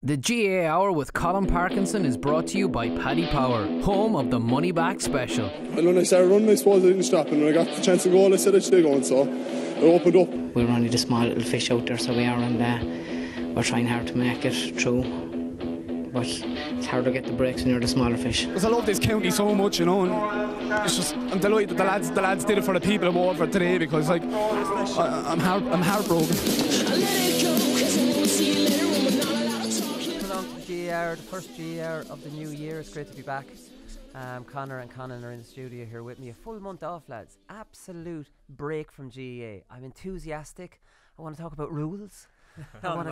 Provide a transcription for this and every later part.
The GAA Hour with Colm Parkinson is brought to you by Paddy Power, home of the Money Back Special. And when I started running, I suppose I didn't stop, and when I got the chance to go, I said I should go, and so I opened up. We're only the small little fish out there, so we are, and we're trying hard to make it through. But it's hard to get the breaks when you're the smaller fish. Because I love this county so much, you know, and it's just, I'm delighted that the lads did it for the people of Waterford today, because like I'm heartbroken. The first GAA of the new year. It's great to be back. Connor and Conan are in the studio here with me. A full month off, lads. Absolute break from GAA. I'm enthusiastic. I want to talk about rules. I want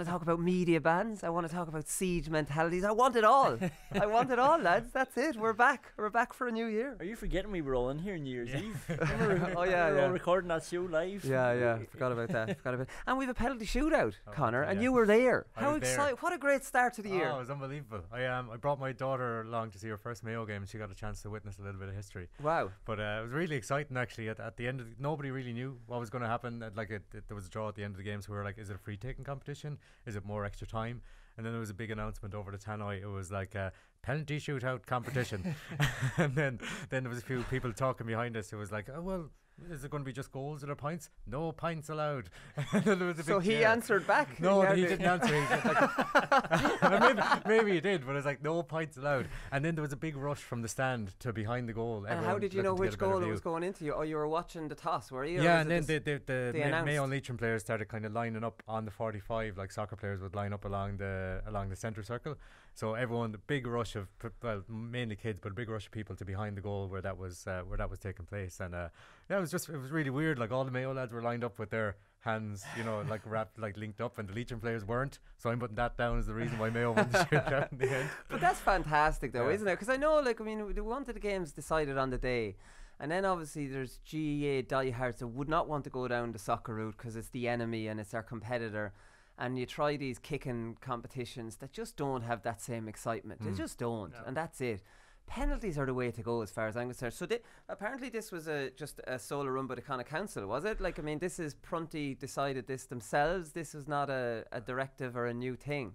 to talk about media bans. I want to talk about siege mentalities. I want it all. I want it all, lads. That's it. We're back. We're back for a new year. Are you forgetting we were all in here New Year's Eve? Oh yeah, we were all recording that show live. Yeah. Forgot about that. And we've a penalty shootout, Connor, and you were there. How exciting! What a great start to the year. Oh, it was unbelievable. I brought my daughter along to see her first Mayo game, and she got a chance to witness a little bit of history. Wow. But it was really exciting, actually. At the end, nobody really knew what was going to happen. There was a draw at the end of the game, so we were like, is it a free taking competition? Is it more extra time? And then there was a big announcement over the tannoy. It was like a penalty shootout competition. And then there was a few people talking behind us. It was like, oh, well, is it going to be just goals or points? No pints allowed. And then there was a so he answered back? No, he didn't answer. He just like, maybe he did, but it was like, no pints allowed. And then there was a big rush from the stand to behind the goal. And how did you know which goal it was going into? You? Oh, you were watching the toss, were you? Yeah, and then the Mayo and Leitrim players started kind of lining up on the 45, like soccer players would line up along the centre circle. So everyone, the big rush of, well, mainly kids, but a big rush of people to behind the goal where that was taking place. And it was really weird. Like all the Mayo lads were lined up with their hands, you know, like wrapped, like linked up, and the Leitrim players weren't. So I'm putting that down as the reason why Mayo won the shootout in the end. But that's fantastic, though, isn't it? Because I know, like, I mean, the one of the games decided on the day. And then obviously there's GAA diehards that would not want to go down the soccer route because it's the enemy and it's our competitor. And you try these kicking competitions that just don't have that same excitement. They just don't. No. And that's it. Penalties are the way to go as far as I'm concerned. So apparently this was just a solo run by the Connacht Council, was it? Like, I mean, this is Prunty decided this themselves. This was not a directive or a new thing.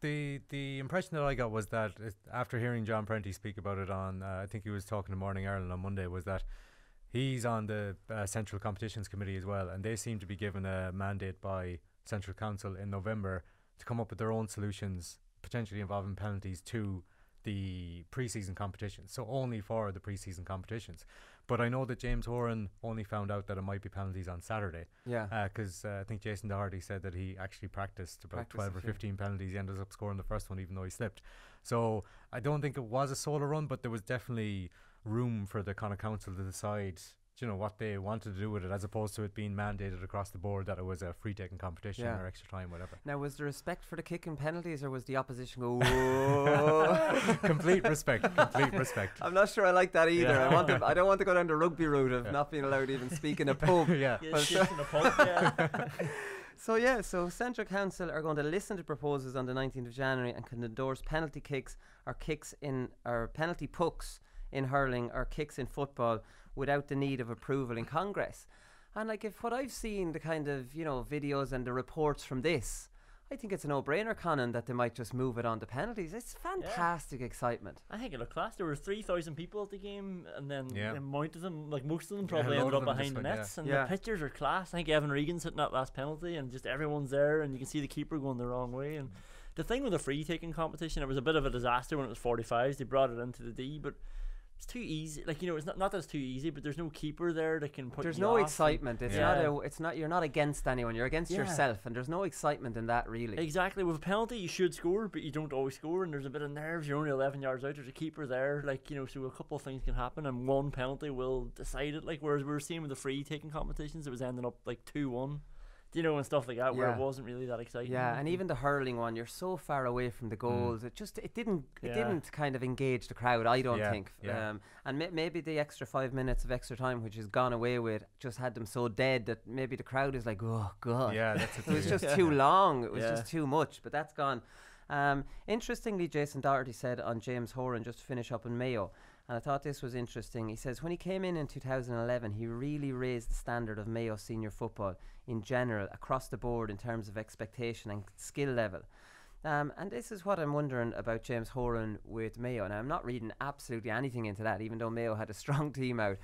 The impression that I got was that after hearing John Prunty speak about it on, I think he was talking to Morning Ireland on Monday, was that he's on the Central Competitions Committee as well, and they seem to be given a mandate by Central Council in November to come up with their own solutions, potentially involving penalties to the pre-season competitions, so only for the pre-season competitions. But I know that James Horan only found out that it might be penalties on Saturday. Yeah. Because I think Jason Doherty said that he actually practiced about 12 or 15 penalties. He ended up scoring the first one even though he slipped. So I don't think it was a solo run, but there was definitely room for the Connacht Council to decide, you know, what they wanted to do with it, as opposed to it being mandated across the board that it was a free taking competition or extra time, whatever. Now, was there respect for the kicking penalties, or was the opposition go, whoa? Complete respect. I'm not sure I like that either. Yeah. I don't want to go down the rugby route of not being allowed to even speak in a pub. In a pub, So Central Council are going to listen to proposals on the 19th of January and can endorse penalty kicks or penalty pucks in hurling or kicks in football without the need of approval in Congress. And like, if what I've seen, the kind of, you know, videos and the reports from this, I think it's a no-brainer, Conan, that they might just move it on to penalties. It's fantastic excitement. I think it looked class. There were 3,000 people at the game, and then the amount of them, like most of them probably ended up behind the nets. And the pictures are class. I think Evan Regan's hitting that last penalty, and just everyone's there, and you can see the keeper going the wrong way. And the thing with the free-taking competition, it was a bit of a disaster when it was 45s. They brought it into the D, but it's too easy. Like, you know, it's not that it's too easy, but there's no keeper there that can put there's you no off. Excitement. It's not you're not against anyone, you're against yourself, and there's no excitement in that, really. Exactly. With a penalty you should score, but you don't always score, and there's a bit of nerves. You're only 11 yards out, there's a keeper there, like, you know, so a couple of things can happen and one penalty will decide it. Like, whereas we were seeing with the free taking competitions, it was ending up like 2-1, you know, and stuff like that, where it wasn't really that exciting. Yeah, and even the hurling one, you're so far away from the goals. It didn't kind of engage the crowd, I don't think. And maybe the extra 5 minutes of extra time, which has gone away with, just had them so dead that maybe the crowd is like, oh god. Yeah, that's it was just too long. It was just too much. But that's gone. Interestingly, Jason Doherty said on James Horan, just to finish up in Mayo, and I thought this was interesting. He says when he came in 2011, he really raised the standard of Mayo senior football in general across the board in terms of expectation and skill level. And this is what I'm wondering about James Horan with Mayo. Now, I'm not reading absolutely anything into that, even though Mayo had a strong team out.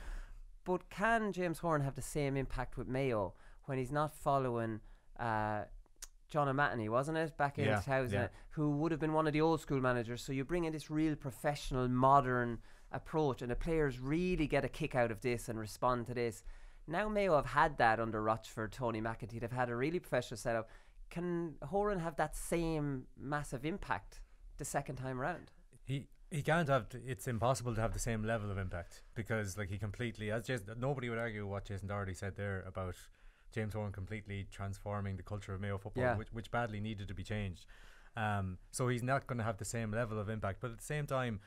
But can James Horan have the same impact with Mayo when he's not following John O'Mahony, wasn't it, back in 2000, who would have been one of the old school managers? So you bring in this real professional, modern approach, and the players really get a kick out of this and respond to this. Now Mayo have had that under Rochford, Tony McEntee. They've had a really professional setup. Can Horan have that same massive impact the second time around? He can't have. It's impossible to have the same level of impact, because like he completely, as nobody would argue what Jason Doherty said there about James Horan completely transforming the culture of Mayo football, which badly needed to be changed. So he's not going to have the same level of impact. But at the same time,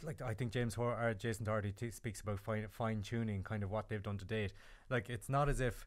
like I think Jason Doherty speaks about fine tuning kind of what they've done to date. Like it's not as if,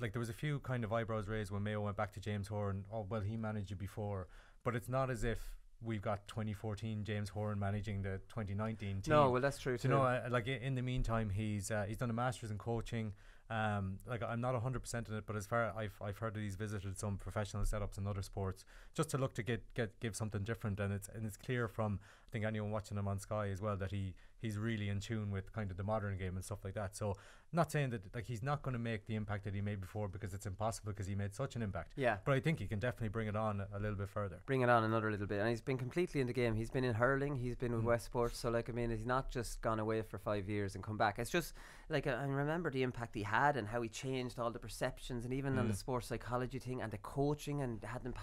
like there was a few kind of eyebrows raised when Mayo went back to James Horan. Oh well, he managed you before, but it's not as if we've got 2014 James Horan managing the 2019 team. No, well that's true too. You know, like in the meantime, he's done a master's in coaching. Like I'm not 100% in it, but as far I've heard that he's visited some professional setups in other sports just to look to give something different, and it's clear from I think anyone watching him on Sky as well that he's really in tune with kind of the modern game and stuff like that. So not saying that like he's not going to make the impact that he made before, because it's impossible, because he made such an impact. Yeah. But I think he can definitely bring it on a little bit further. Bring it on another little bit, and he's been completely in the game. He's been in hurling, he's been with Westport, so like I mean, he's not just gone away for 5 years and come back. It's just like I remember the impact he had and how he changed all the perceptions, and even on the sports psychology thing and the coaching, and had them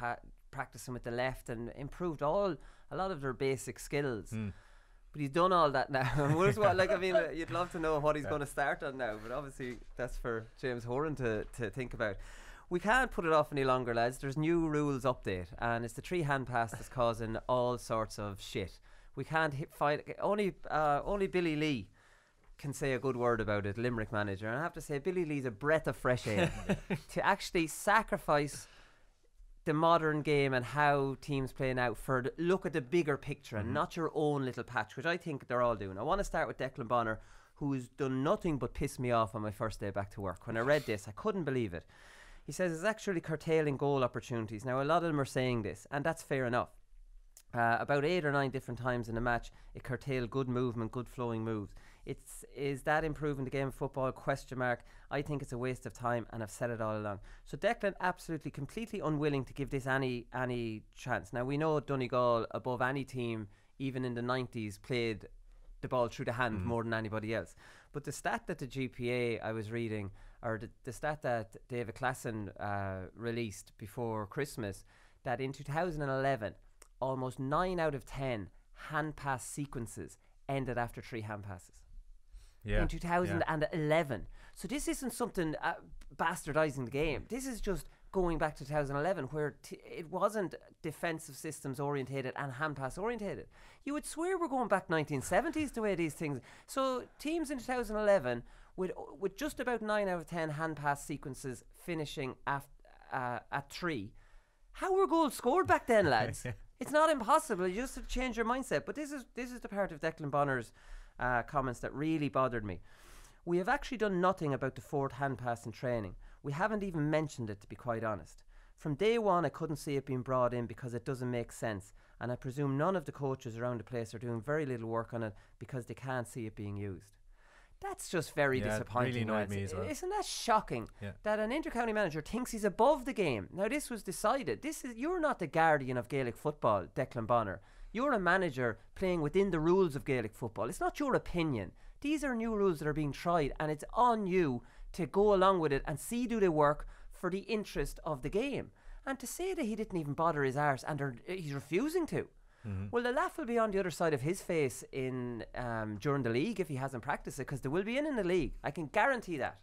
practicing with the left and improved a lot of their basic skills. But he's done all that now. Like I mean, you'd love to know what he's going to start on now, but obviously that's for James Horan to think about. We can't put it off any longer, lads. There's new rules update, and it's the 3 hand pass that's causing all sorts of shit. We can't fight. Only Billy Lee can say a good word about it, Limerick manager. And I have to say, Billy Lee's a breath of fresh air to actually sacrifice the modern game and how teams play now for look at the bigger picture and not your own little patch, which I think they're all doing. I want to start with Declan Bonner, who's done nothing but piss me off on my first day back to work. When I read this, I couldn't believe it. He says it's actually curtailing goal opportunities. Now, a lot of them are saying this, and that's fair enough. About 8 or 9 different times in a match, it curtailed good movement, good flowing moves. Is that improving the game of football? Question mark. I think it's a waste of time, and I've said it all along. So Declan absolutely, completely unwilling to give this any chance. Now we know Donegal, above any team, even in the 90s, played the ball through the hand more than anybody else. But the stat that the GPA I was reading, or the stat that David Klassen released before Christmas, that in 2011, almost 9 out of 10 hand pass sequences ended after 3 hand passes. In 2011. So this isn't something bastardizing the game. This is just going back to 2011, where it wasn't defensive systems orientated and hand pass orientated. You would swear we're going back 1970s the way these things. So teams in 2011 with just about 9 out of 10 hand pass sequences finishing at 3. How were goals scored back then, lads? It's not impossible. You just have to change your mindset. But this is the part of Declan Bonner's comments that really bothered me. We have actually done nothing about the 4th hand pass in training. We haven't even mentioned it, to be quite honest. From day one, I couldn't see it being brought in because it doesn't make sense, and I presume none of the coaches around the place are doing very little work on it because they can't see it being used. That's just very disappointing. Really annoyed me as well. Isn't that shocking that an inter-county manager thinks he's above the game? Now this was decided. You're not the guardian of Gaelic football, Declan Bonner. You're a manager playing within the rules of Gaelic football. It's not your opinion. These are new rules that are being tried, and it's on you to go along with it and do they work for the interest of the game. And to say that he didn't even bother his arse and he's refusing to. Well, the laugh will be on the other side of his face in during the league if he hasn't practiced it, because they will be in the league. I can guarantee that.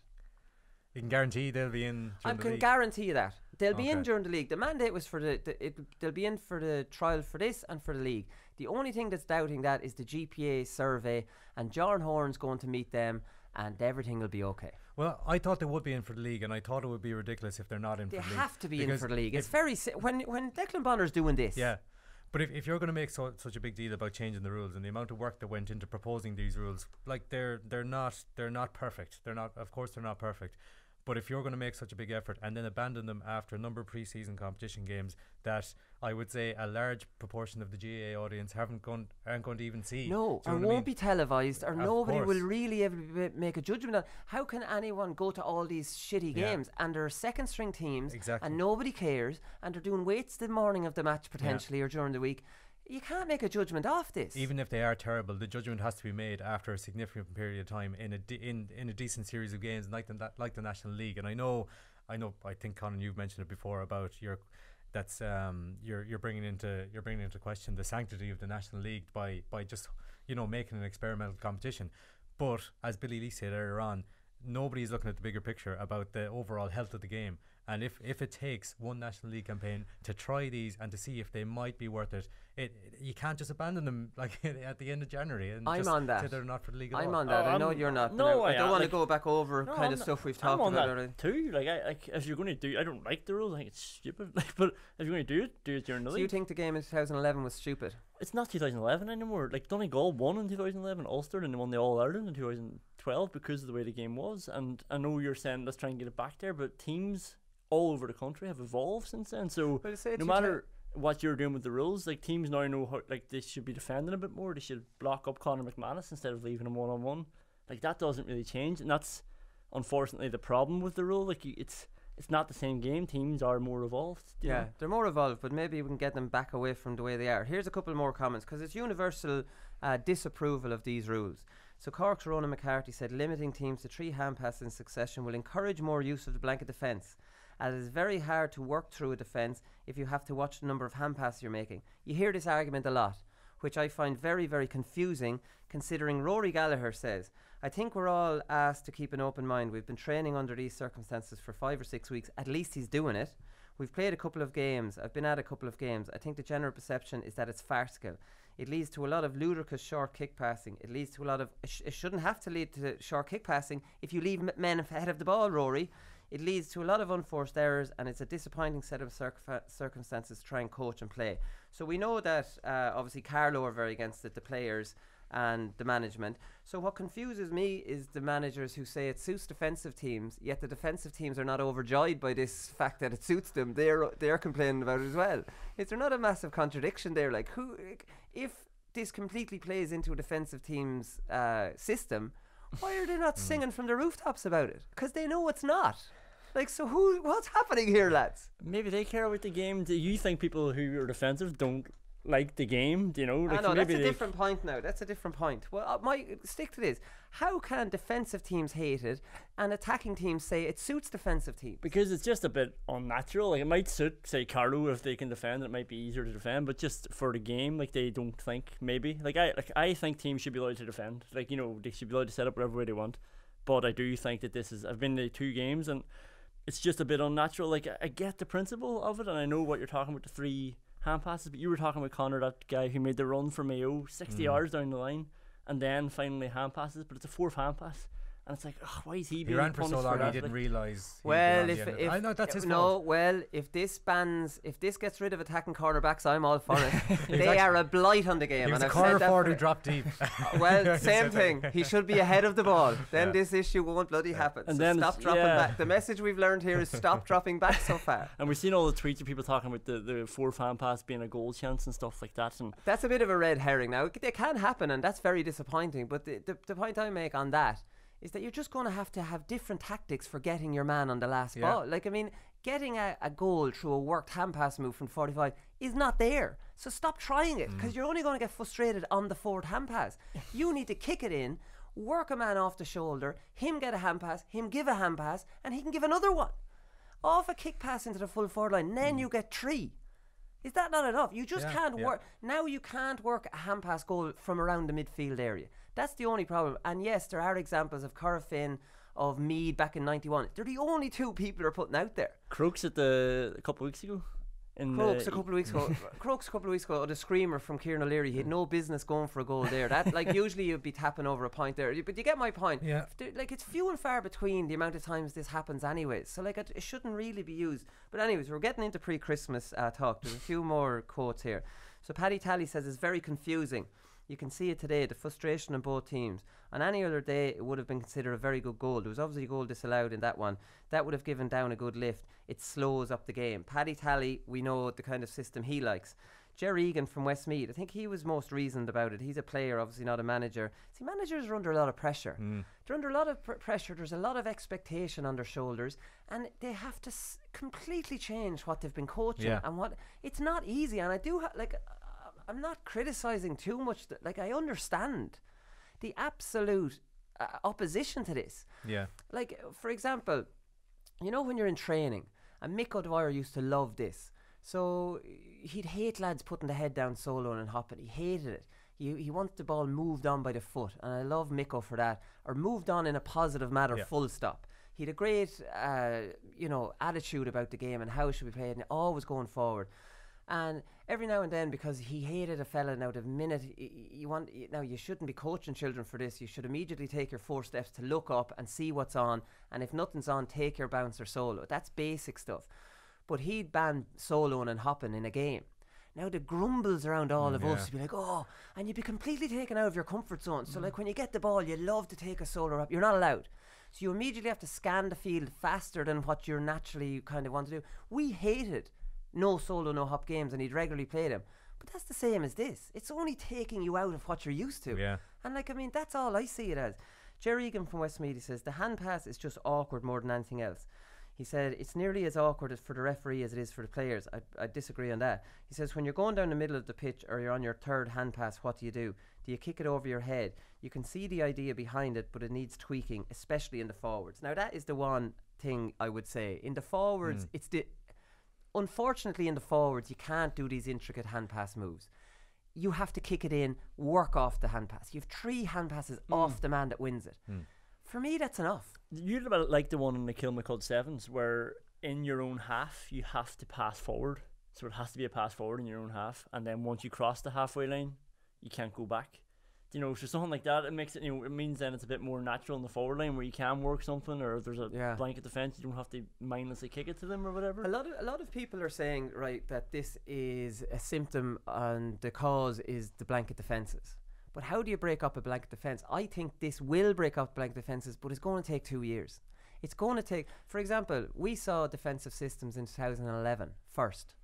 You can guarantee they'll be in during the league? I can guarantee you that. They'll be in during the league. The mandate was for they'll be in for the trial for this and for the league. The only thing that's doubting that is the GPA survey, and John Horan's going to meet them, and everything will be okay. Well, I thought they would be in for the league, and I thought it would be ridiculous if they're not in for the league. They have to be in for the league. It's very when Declan Bonner's doing this. Yeah. But if you're going to make such a big deal about changing the rules and the amount of work that went into proposing these rules, like they're not perfect. Of course they're not perfect. But if you're going to make such a big effort and then abandon them after a number of pre-season competition games that I would say a large proportion of the GAA audience aren't going to even see. No, or won't be televised, or nobody will really ever make a judgment on. How can anyone go to all these shitty games and they're second string teams and nobody cares and they're doing weights the morning of the match potentially or during the week? You can't make a judgment off this. Even if they are terrible, the judgment has to be made after a significant period of time in a decent series of games like the National League. And I think Colin, you've mentioned it before about you're bringing into question the sanctity of the National League by just making an experimental competition. But as Billy Lee said earlier on, nobody's looking at the bigger picture about the overall health of the game. And if it takes one National League campaign to try these and to see if they might be worth it, you can't just abandon them like at the end of January and I'm just on that. say they're not for the league at I'm all. on that. I know you're not. No, I don't want to go back over kind of stuff we've talked about already. Too. Like if you're going to do, I don't like the rules. I think it's stupid. But if you're going to do it during the league. So you think the game in 2011 was stupid? It's not 2011 anymore. Like Donegal won in 2011, Ulster, and they won the All Ireland in 2012 because of the way the game was. And I know you're saying let's try and get it back there, but teams all over the country have evolved since then. So no matter what you're doing with the rules, like teams now know how, like they should be defending a bit more. They should block up Conor McManus instead of leaving him 1-on-1. Like that doesn't really change, and that's unfortunately the problem with the rule. Like it's not the same game. Teams are more evolved. Yeah, they're more evolved, but maybe we can get them back away from the way they are. Here's a couple more comments because it's universal disapproval of these rules. So Cork's Ronan McCarthy said limiting teams to 3 hand passes in succession will encourage more use of the blanket defence, as it is very hard to work through a defence if you have to watch the number of hand passes you're making. You hear this argument a lot, which I find very, very confusing, considering Rory Gallagher says, I think we're all asked to keep an open mind. We've been training under these circumstances for 5 or 6 weeks. At least he's doing it. We've played a couple of games. I've been at a couple of games. I think the general perception is that it's farcical. It leads to a lot of ludicrous short kick passing. It leads to a lot of... It shouldn't have to lead to short kick passing if you leave men ahead of the ball, Rory. It leads to a lot of unforced errors, and it's a disappointing set of circumstances to try and coach and play. So we know that obviously Carlo are very against it, the players and the management. So what confuses me is the managers who say it suits defensive teams, yet the defensive teams are not overjoyed by this fact that it suits them. They're complaining about it as well. Is there not a massive contradiction there? Like, if this completely plays into a defensive team's system, why are they not singing from the rooftops about it? Because they know it's not. Like, so what's happening here, lads? Maybe they care about the game. Do you think people who are defensive don't like the game? Do you know? Like, I know, that's a different point now. That's a different point. Well, stick to this. How can defensive teams hate it and attacking teams say it suits defensive teams? Because it's just a bit unnatural. Like, it might suit, say, Carlo if they can defend. It might be easier to defend, but just for the game, like, they don't think, maybe. I think teams should be allowed to defend. Like, you know, they should be allowed to set up whatever way they want. But I do think that I've been to 2 games and it's just a bit unnatural. Like, I get the principle of it, and I know what you're talking about, the 3 hand passes, but you were talking about Connor, that guy who made the run for Mayo 60 yards down the line and then finally hand passes, but it's a 4th hand pass, and it's like, why is he being punished for that? He ran for so long he didn't realise. Well, I know that's his fault. No, well, if this gets rid of attacking cornerbacks, I'm all for it. They are a blight on the game. He was a corner forward who dropped deep. Well, same thing. He should be ahead of the ball. Then this issue won't bloody happen. And so then stop dropping back. The message we've learned here is stop dropping back so far. And we've seen all the tweets of people talking about the 4th hand pass being a goal chance and stuff like that. And that's a bit of a red herring. Now, it can happen, and that's very disappointing. But the point I make on that is that you're just going to have different tactics for getting your man on the last ball. Like, I mean, getting a goal through a worked hand pass move from 45 is not there. So stop trying it, because you're only going to get frustrated on the forward hand pass. You need to kick it in, work a man off the shoulder, him get a hand pass, him give a hand pass, and he can give another one. Off a kick pass into the full forward line, then you get 3. Is that not enough? You just can't work. Now you can't work a hand pass goal from around the midfield area. That's the only problem. And yes, there are examples of Corofin, of Mead back in 91. They're the only 2 people who are putting out there. Crooks a couple of weeks ago. Crooks a couple of weeks ago. The screamer from Kieran O'Leary. He had no business going for a goal there. That, like, usually you'd be tapping over a point there. But you get my point. Yeah. Like, it's few and far between the amount of times this happens anyways. So, like, it shouldn't really be used. But anyways, we're getting into pre-Christmas talk. There's a few more quotes here. So Paddy Talley says it's very confusing. You can see it today, the frustration in both teams. On any other day, it would have been considered a very good goal. There was obviously a goal disallowed in that one. That would have given Down a good lift. It slows up the game. Paddy Talley, we know the kind of system he likes. Jerry Egan from Westmeath, I think he was most reasoned about it. He's a player, obviously not a manager. See, managers are under a lot of pressure. They're under a lot of pressure. There's a lot of expectation on their shoulders, and they have to completely change what they've been coaching. And what it's not easy. And I do I'm not criticising too much. Like, I understand the absolute opposition to this. Yeah. Like, for example, you know when you're in training, and Mick O'Dwyer used to love this. So he'd hate lads putting the head down soloing and hopping. He hated it. He wanted the ball moved on by the foot, and I love Micko for that. Or moved on in a positive manner, full stop. He had a great, attitude about the game and how it should be played, and always going forward. And every now and then, because he hated a fella, now the minute you shouldn't be coaching children for this. You should immediately take your 4 steps to look up and see what's on, and if nothing's on, take your bouncer solo. That's basic stuff. But he'd ban soloing and hopping in a game. Now the grumbles around all of us would be like, oh, and you'd be completely taken out of your comfort zone. So like when you get the ball, you love to take a solo up. You're not allowed. So you immediately have to scan the field faster than what you're naturally kind of want to do. We hated no solo, no hop games, and he'd regularly play them. But that's the same as this. It's only taking you out of what you're used to. Yeah. And like, I mean, that's all I see it as. Jerry Egan from Westmeath, he says, the hand pass is just awkward more than anything else. He said, it's nearly as awkward as for the referee as it is for the players. I disagree on that. He says, when you're going down the middle of the pitch or you're on your third hand pass, what do? Do you kick it over your head? You can see the idea behind it, but it needs tweaking, especially in the forwards. Now, that is the one thing I would say. In the forwards, unfortunately in the forwards, you can't do these intricate hand pass moves. You have to kick it in, work off the hand pass. You have 3 hand passes off the man that wins it. For me, that's enough. You'd about like the one in the Kilmacud Sevens, where in your own half you have to pass forward. So it has to be a pass forward in your own half, and then once you cross the halfway line, you can't go back. You know, so something like that, it makes it. You know, it means then it's a bit more natural in the forward line where you can work something, or if there's a blanket defence, you don't have to mindlessly kick it to them or whatever. A lot of people are saying, right, that this is a symptom and the cause is the blanket defences. But how do you break up a blanket defence? I think this will break up blanket defences, but it's going to take 2 years. It's going to take, for example, we saw defensive systems in 2011 first.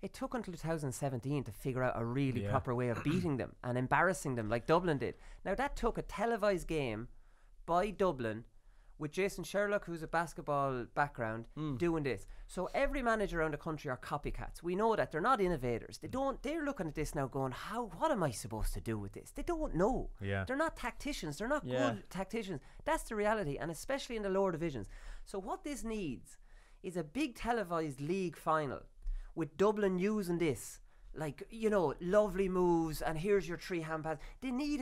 It took until 2017 to figure out a really proper way of beating them and embarrassing them like Dublin did. Now that took a televised game by Dublin with Jason Sherlock, who's a basketball background, doing this. So every manager around the country are copycats. We know that. They're not innovators. They're looking at this now going, what am I supposed to do with this? They don't know. They're not tacticians. They're not good tacticians. That's the reality, and especially in the lower divisions. So what this needs is a big televised league final with Dublin using this, like, you know, lovely moves, and here's your 3 hand pass. They need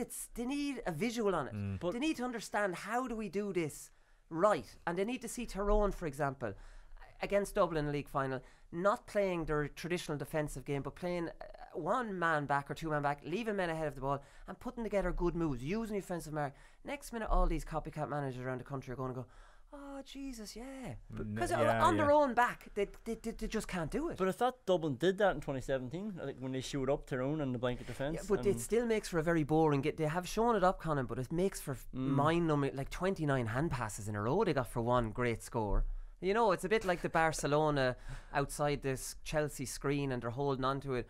a visual on it. But they need to understand, how do we do this right? And they need to see Tyrone, for example, against Dublin in league final, not playing their traditional defensive game, but playing 1 man back or 2 man back, leaving men ahead of the ball and putting together good moves, using the offensive mark. Next minute, all these copycat managers around the country are going to go, oh Jesus, because on their own back they just can't do it. But I thought Dublin did that in 2017, like when they showed up Tyrone and the blanket defence. But it still makes for a very boring game. They have shown it up, Conan, but it makes for mind-numbing, like 29 hand passes in a row they got for 1 great score. You know, it's a bit like the Barcelona outside this Chelsea screen, and they're holding on to it.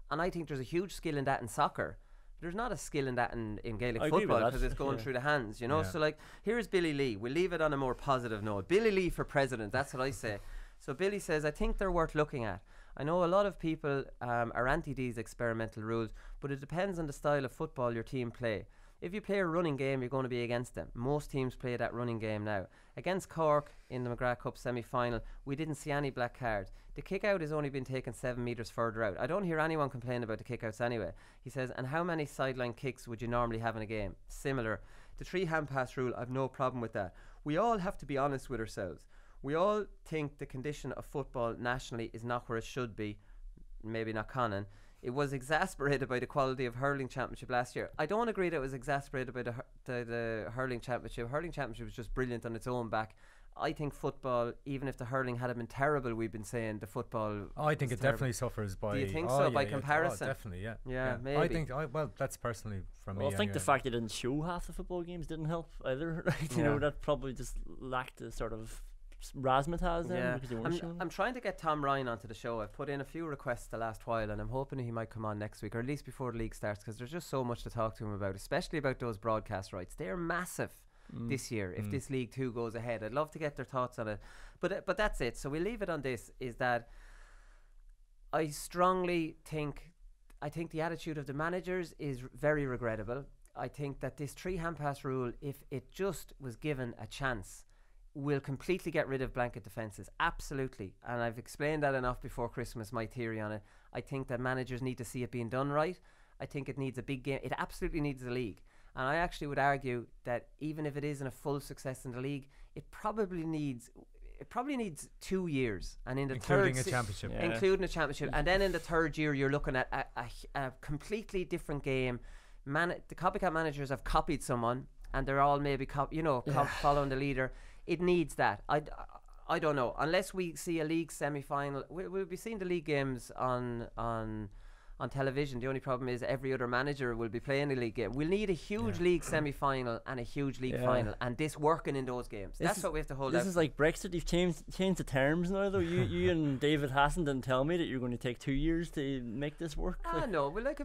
And I think there's a huge skill in that in soccer. There's not a skill in that in Gaelic football, because it's going through the hands, you know. So like, here's Billy Lee. We'll leave it on a more positive note. Billy Lee for president, that's what I say. So Billy says, I think they're worth looking at. I know a lot of people are anti these experimental rules, but it depends on the style of football your team play. If you play a running game, you're going to be against them. Most teams play that running game now. Against Cork in the McGrath Cup semi-final, we didn't see any black cards. The kick-out has only been taken 7 metres further out. I don't hear anyone complain about the kick-outs anyway. He says, and how many sideline kicks would you normally have in a game? Similar. The 3 hand pass rule, I've no problem with that. We all have to be honest with ourselves. We all think the condition of football nationally is not where it should be. Maybe not Conan. It was exasperated by the quality of hurling championship last year. I don't agree that it was exasperated by the hurling championship. Hurling championship was just brilliant on its own back. I think football, even if the hurling had been terrible, we've been saying the football. I think it definitely suffers by. Do you think so? By comparison? Definitely, yeah. Yeah, maybe. I think. Well, that's personally from me. Well, I think the fact they didn't show half the football games didn't help either. You know, that probably just lacked the sort of razzmatazz then because they weren't showing. I'm trying to get Tom Ryan onto the show. I've put in a few requests the last while, and I'm hoping he might come on next week, or at least before the league starts, because there's just so much to talk to him about, especially about those broadcast rights. They're massive this year if this League 2 goes ahead. I'd love to get their thoughts on it, but that's it. So we'll leave it on this, is that I strongly think the attitude of the managers is very regrettable. I think that this 3 hand pass rule, if it just was given a chance, will completely get rid of blanket defences. Absolutely. And I've explained that enough before Christmas, my theory on it. I think that managers need to see it being done right. I think it needs a big game. It absolutely needs a league. And I actually would argue that even if it isn't a full success in the league, it probably needs 2 years, and in the including a championship, and then in the third year you're looking at a completely different game. The copycat managers have copied someone, and they're all maybe following the leader. It needs that. I don't know, unless we see a league semi-final. We'll be seeing the league games on television. The only problem is every other manager will be playing a league game. We'll need a huge league semi-final and a huge league final, and this working in those games. That's what we have to hold out. This is like Brexit. You've changed the terms now, though. You and David Hassan didn't tell me that you're going to take 2 years to make this work. No, well, like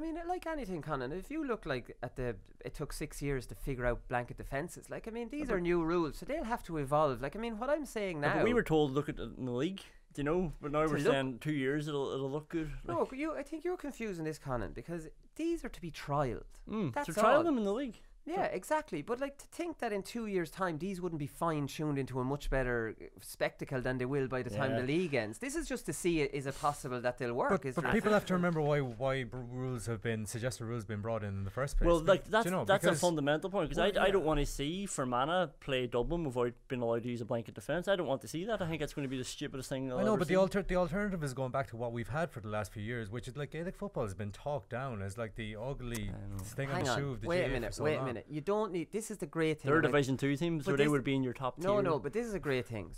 anything, Conan. If you look like it took 6 years to figure out blanket defences. These are new rules, so they'll have to evolve. What I'm saying now. But we were told look at it in the league. Do you know? But now we're saying 2 years it'll look good. No, I think you're confusing this, Conan, because these are to be trialled. That's so trial them in the league. Yeah, exactly. But to think that in 2 years' time these wouldn't be fine-tuned into a much better spectacle than they will by the time the league ends. This is just to see is it possible that they'll work. But people have to remember why suggested rules have been brought in the first place. Well, that's a fundamental point, because I don't want to see Fermanagh play Dublin without being allowed to use a blanket defence. I don't want to see that. I think that's going to be the stupidest thing I know, but the alternative is going back to what we've had for the last few years, which is Gaelic football has been talked down as the ugly thing on the shoe of the GAA. Wait a minute. You don't need. This is the great thing. They're Division 2 teams, so they would be in your top tier. No, but this is a great thing.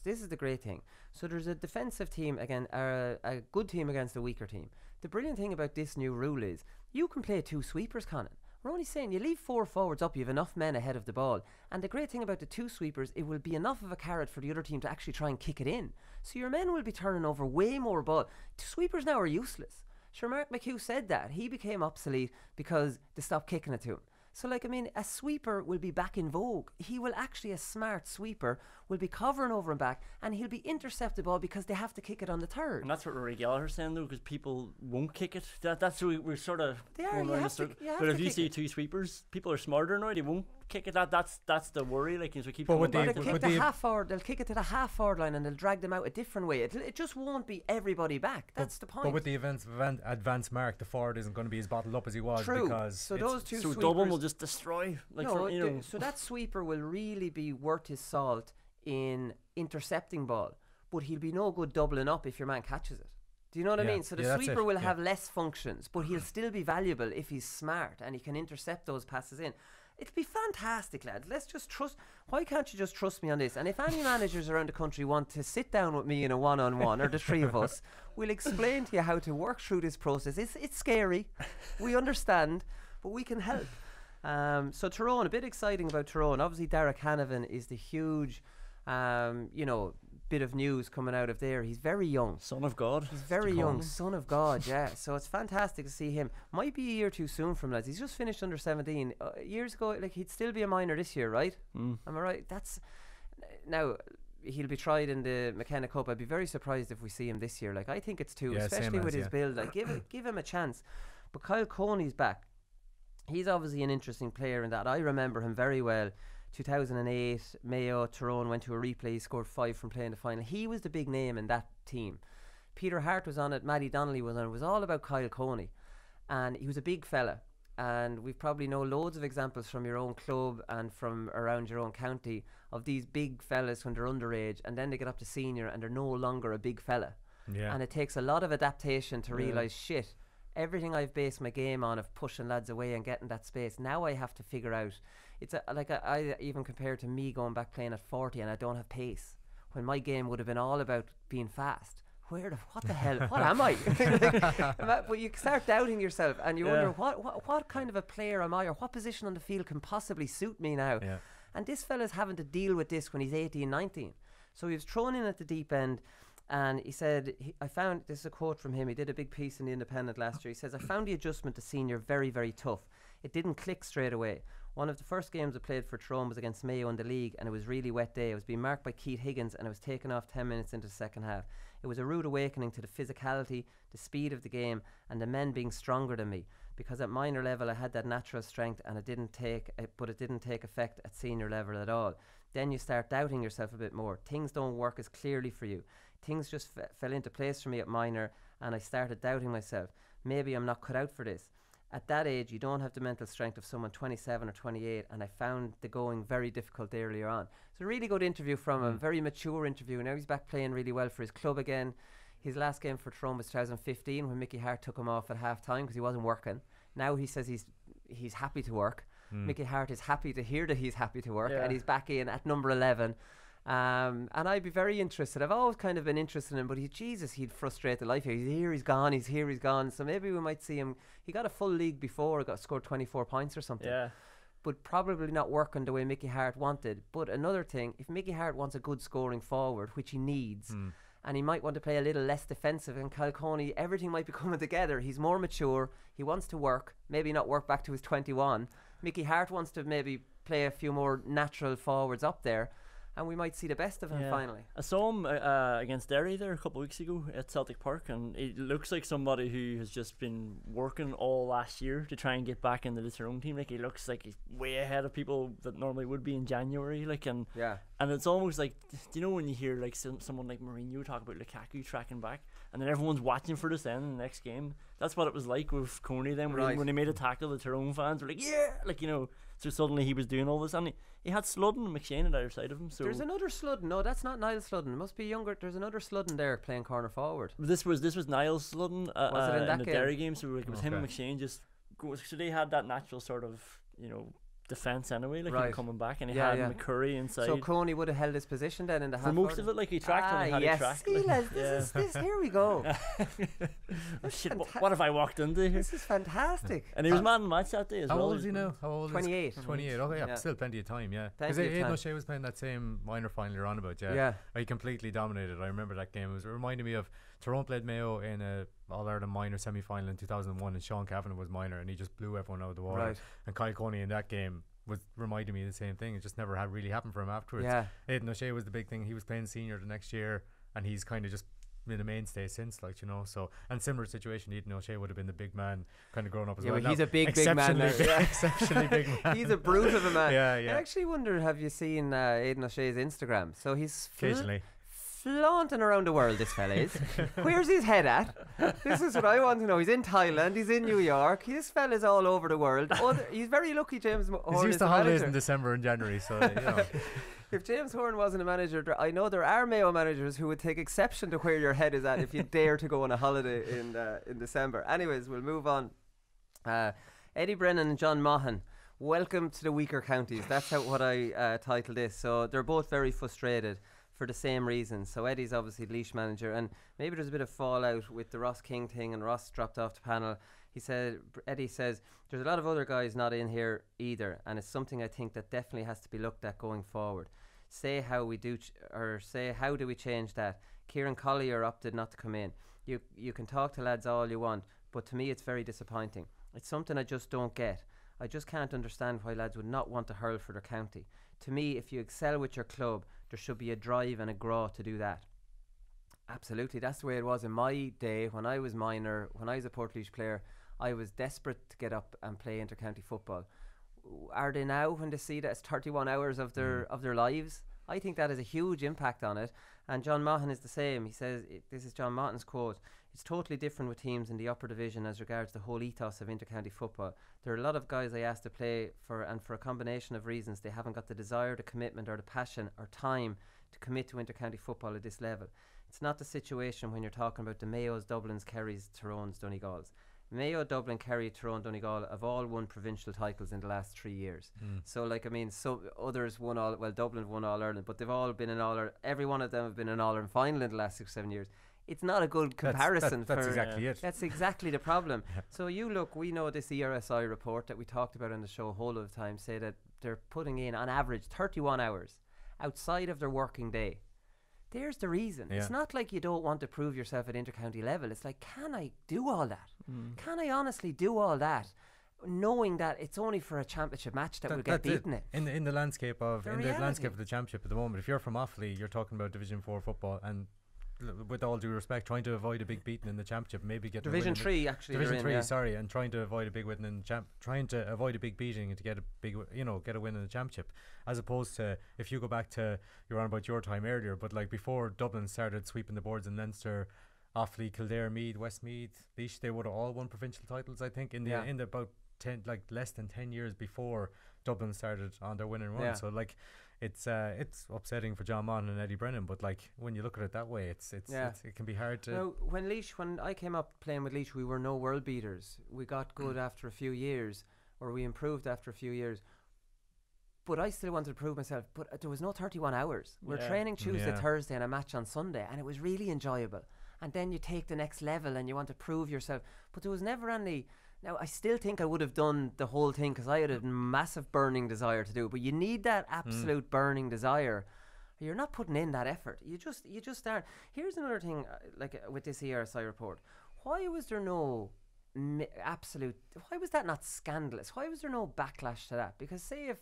So there's a defensive team a good team against a weaker team. The brilliant thing about this new rule is you can play 2 sweepers, Conan. We're only saying you leave 4 forwards up, you have enough men ahead of the ball. And the great thing about the 2 sweepers, it will be enough of a carrot for the other team to actually try and kick it in. So your men will be turning over way more ball. Sweepers now are useless. Sure, Mark McHugh said that. He became obsolete because they stopped kicking it to him. So a sweeper will be back in vogue. He will actually, a smart sweeper, will be covering over and back, and he'll be interceptable because they have to kick it on the third. And that's what Rory Gallagher's saying, though, because people won't kick it. That's what we're sort of going around the circle. But if you see 2 sweepers, people are smarter now. They won't kick it. That's the worry. So keep coming back. They'll kick it to the half forward line, and they'll drag them out a different way. It just won't be everybody back. That's the point. But with the advanced mark, the forward isn't going to be as bottled up as he was. True. Because so those 2 sweepers, Dublin will just destroy. So that sweeper will really be worth his salt in intercepting ball, but he'll be no good doubling up if your man catches it. Do you know what I mean? So the sweeper will have less functions, but he'll still be valuable if he's smart and he can intercept those passes in. It'll be fantastic, lads. Let's just trust. Why can't you just trust me on this? And if any managers around the country want to sit down with me in a one-on-one, or the 3 of us, we'll explain to you how to work through this process. It's scary. We understand, but we can help. So Tyrone, a bit exciting about Tyrone. Obviously, Derek Hanavan is the huge, bit of news coming out of there. He's very young. Son of God. He's very young. Son of God, yeah. So it's fantastic to see him. Might be a year too soon from lads. He's just finished under 17. Years ago, he'd still be a minor this year, right? Am I right? Now, he'll be tried in the McKenna Cup. I'd be very surprised if we see him this year. I think it's too, especially with his build. Give him a chance. But Kyle Coney's back. He's obviously an interesting player in that. I remember him very well. 2008, Mayo, Tyrone went to a replay. He scored 5 from playing the final. He was the big name in that team. Peter Hart was on it. Matty Donnelly was on it. It was all about Kyle Coney. And he was a big fella. And we've probably know loads of examples from your own club and from around your own county of these big fellas when they're underage and then they get up to senior and they're no longer a big fella. Yeah. And it takes a lot of adaptation to realise, shit, everything I've based my game on of pushing lads away and getting that space, now I have to figure out. It's I even compared to me going back playing at 40 and I don't have pace. when my game would have been all about being fast. What the hell, what am I? But you start doubting yourself and you wonder, what kind of a player am I, or what position on the field can possibly suit me now? Yeah. And this fella's having to deal with this when he's 18, 19. So he was thrown in at the deep end, and he said, I found, this is a quote from him, he did a big piece in the Independent last year, he says, I found the adjustment to senior very, very tough. It didn't click straight away. One of the first games I played for Tyrone was against Mayo in the league, and it was a really wet day. I was being marked by Keith Higgins, and I was taken off 10 minutes into the second half. It was a rude awakening to the physicality, the speed of the game, and the men being stronger than me. Because at minor level I had that natural strength, and it didn't take effect at senior level at all. Then you start doubting yourself a bit more. Things don't work as clearly for you. Things just fell into place for me at minor, and I started doubting myself. Maybe I'm not cut out for this. At that age, you don't have the mental strength of someone 27 or 28, and I found the going very difficult earlier on. It's a really good interview from him, very mature interview. Now he's back playing really well for his club again. His last game for Tyrone was 2015 when Mickey Hart took him off at half time because he wasn't working. Now he says he's happy to work. Mickey Hart is happy to hear that he's happy to work, and he's back in at number 11. And I'd be very interested. I've always kind of been interested in him, but he'd frustrate the life. He's here, he's gone, he's here, he's gone. So maybe we might see him. He got a full league before, scored 24 points or something. Yeah. But probably not working the way Mickey Hart wanted. But another thing, if Mickey Hart wants a good scoring forward, which he needs, and he might want to play a little less defensive, and Kyle Coney, everything might be coming together. He's more mature, he wants to work, maybe not work back to his 21. Mickey Hart wants to maybe play a few more natural forwards up there, and we might see the best of him finally. I saw him against Derry there a couple of weeks ago at Celtic Park, and he looks like somebody who has just been working all last year to try and get back into the Tyrone team. Like, he looks like he's way ahead of people that normally would be in January. Like, and it's almost like, do you know when you hear like someone like Mourinho talk about Lukaku tracking back, and then everyone's watching for this end in the next game? That's what it was like with Coney then, when he made a tackle. The Tyrone fans were like, yeah, like, you know. So suddenly he was doing all this, and he had Sludden and McShane on either side of him. So there's another Sludden. No, that's not Niall Sludden. It must be younger. There's another Sludden there playing corner forward. This was Niall Sludden was it in that the game? Derry game. So like, it was him and McShane just go. So they had that natural sort of, you know, defence anyway, like he was coming back, and he had McCurry inside. So Coney would have held his position then in the half. For most of it, like he tracked when he had a track. See, lads, this here we go. Shit, what have I walked into here? This is fantastic. And he was man in match that day as well. How old is he now? How old 28. is he? 28. Okay, yeah, still plenty of time, yeah. Because Aidan O'Shea was playing that same minor final you're on about, He completely dominated. I remember that game. It reminded me of Tyrone played Mayo in a All-Ireland minor semi-final in 2001, and Sean Kavanagh was minor, and he just blew everyone out of the water. Right. And Kyle Coney in that game was reminding me of the same thing. It just never had really happened for him afterwards. Aidan O'Shea was the big thing. He was playing senior the next year, and he's kind of just been a mainstay since, like, you know. So, and similar situation, Aidan O'Shea would have been the big man kind of growing up as well. Yeah, he's a big man now. Exceptionally big man. He's a brute of a man. I actually wonder, have you seen Aidan O'Shea's Instagram? So he's occasionally flaunting around the world, this fella is. Where's his head at? This is what I want to know. He's in Thailand, he's in New York, this fella's all over the world. He's very lucky, James Horan. He's used to holidays in December and January, so you know. If James Horan wasn't a manager, I know there are Mayo managers who would take exception to where your head is at if you dare to go on a holiday in December. Anyways, we'll move on. Eddie Brennan and John Maughan, welcome to the weaker counties. That's what I titled this. So they're both very frustrated for the same reasons. So Eddie's obviously Laois manager, and maybe there's a bit of fallout with the Ross King thing, and Ross dropped off the panel. Eddie says there's a lot of other guys not in here either, and it's something I think that definitely has to be looked at going forward. Say how do we change that? Kieran Collier opted not to come in. You can talk to lads all you want, but to me it's very disappointing. It's something I just don't get. I just can't understand why lads would not want to hurl for their county. To me, if you excel with your club, there should be a drive and a graw to do that. Absolutely, that's the way it was in my day when I was minor, when I was a Portlaoise player. I was desperate to get up and play inter-county football. Are they now when they see that it's 31 hours of their lives? I think that has a huge impact on it. And John Maughan is the same. He says, this is John Maughan's quote, "It's totally different with teams in the upper division as regards the whole ethos of inter-county football. There are a lot of guys I asked to play for, and for a combination of reasons they haven't got the desire, the commitment or the passion or time to commit to inter-county football at this level. It's not the situation when you're talking about the Mayos, Dublins, Kerrys, Tyrones, Donegals. Mayo, Dublin, Kerry, Tyrone, Donegal have all won provincial titles in the last 3 years. So like, I mean, so others won all, well, Dublin won All Ireland, but they've all been in every one of them have been in All Ireland final in the last 6-7 years. It's not a good comparison. That's exactly it. That's exactly the problem. So you look, we know this ERSI report that we talked about on the show a whole of the time, say that they're putting in on average 31 hours outside of their working day. There's the reason. It's not like you don't want to prove yourself at intercounty level. It's like, can I do all that? Can I honestly do all that, knowing that it's only for a championship match that we'll get beaten in the landscape of the landscape of the championship at the moment. If you're from Offaly, you're talking about Division 4 football, and with all due respect, trying to avoid a big beating in the championship, maybe get Division 3 actually. Division 3, sorry, and trying to avoid a big win in trying to avoid a big beating and to get a big, get a win in the championship, as opposed to if you go back to, you're on about your time earlier, but like before Dublin started sweeping the boards in Leinster, Offaly, Kildare, Meath, Westmeath, Laois, they would have all won provincial titles, I think, in the about 10, like less than 10 years before Dublin started on their winning run. So like, it's upsetting for John Monaghan and Eddie Brennan, but like when you look at it that way, it can be hard to. Now, when I came up playing with Laois, we were no world beaters. We got good after a few years, or we improved after a few years. But I still wanted to prove myself. But there was no 31 hours. We're training Tuesday, Thursday, and a match on Sunday, and it was really enjoyable. And then you take the next level, and you want to prove yourself. But there was never any. Now, I still think I would have done the whole thing because I had a massive burning desire to do it. But you need that absolute burning desire. You're not putting in that effort. You just aren't. Here's another thing, with this ERSI report. Why was there no why was that not scandalous? Why was there no backlash to that? Because say if,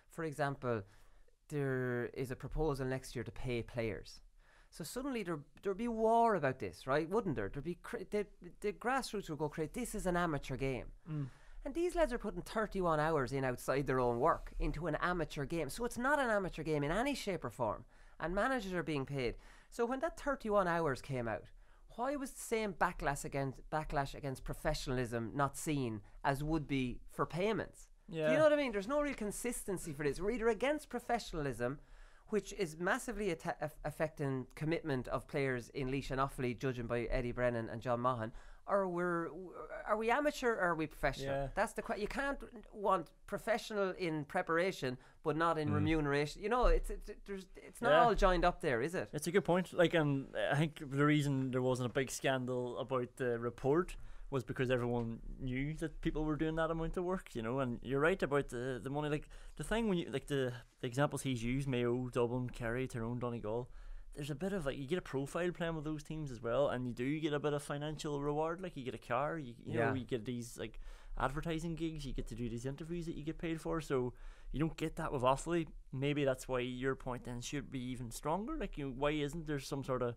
for example, there is a proposal next year to pay players. So suddenly there'd be war about this, right? Wouldn't there? There'd be the grassroots would go crazy. This is an amateur game, and these lads are putting 31 hours in outside their own work into an amateur game. So it's not an amateur game in any shape or form, and managers are being paid. So when that 31 hours came out, why was the same backlash against professionalism not seen as would be for payments? Yeah. Do you know what I mean? There's no real consistency for this. We're either against professionalism, which is massively affecting commitment of players in Laois and Offaly, judging by Eddie Brennan and John Maughan, or are we amateur or are we professional? Yeah. That's the question. You can't want professional in preparation but not in remuneration. You know, it's not all joined up there, is it? It's a good point. Like, I think the reason there wasn't a big scandal about the report was because everyone knew that people were doing that amount of work, you know. And you're right about the money. Like, the thing when you like the examples he's used, Mayo, Dublin, Kerry, Tyrone, Donegal, there's a bit of like, you get a profile playing with those teams as well, and you do get a bit of financial reward. Like, you get a car, you know, you get these like advertising gigs, you get to do these interviews that you get paid for. So you don't get that with Offaly. Maybe that's why your point then should be even stronger. Like, why isn't there some sort of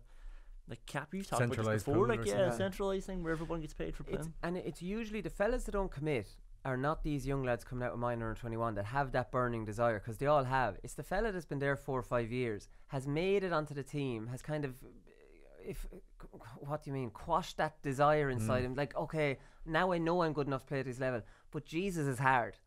like cap? You've talked about this before, like centralised thing where everyone gets paid for playing. And it's usually the fellas that don't commit are not these young lads coming out of minor and 21 that have that burning desire, because they all have. It's the fella that's been there 4 or 5 years, has made it onto the team, has kind of, what do you mean, quashed that desire inside him. Like, okay, now I know I'm good enough to play at this level, but Jesus is hard.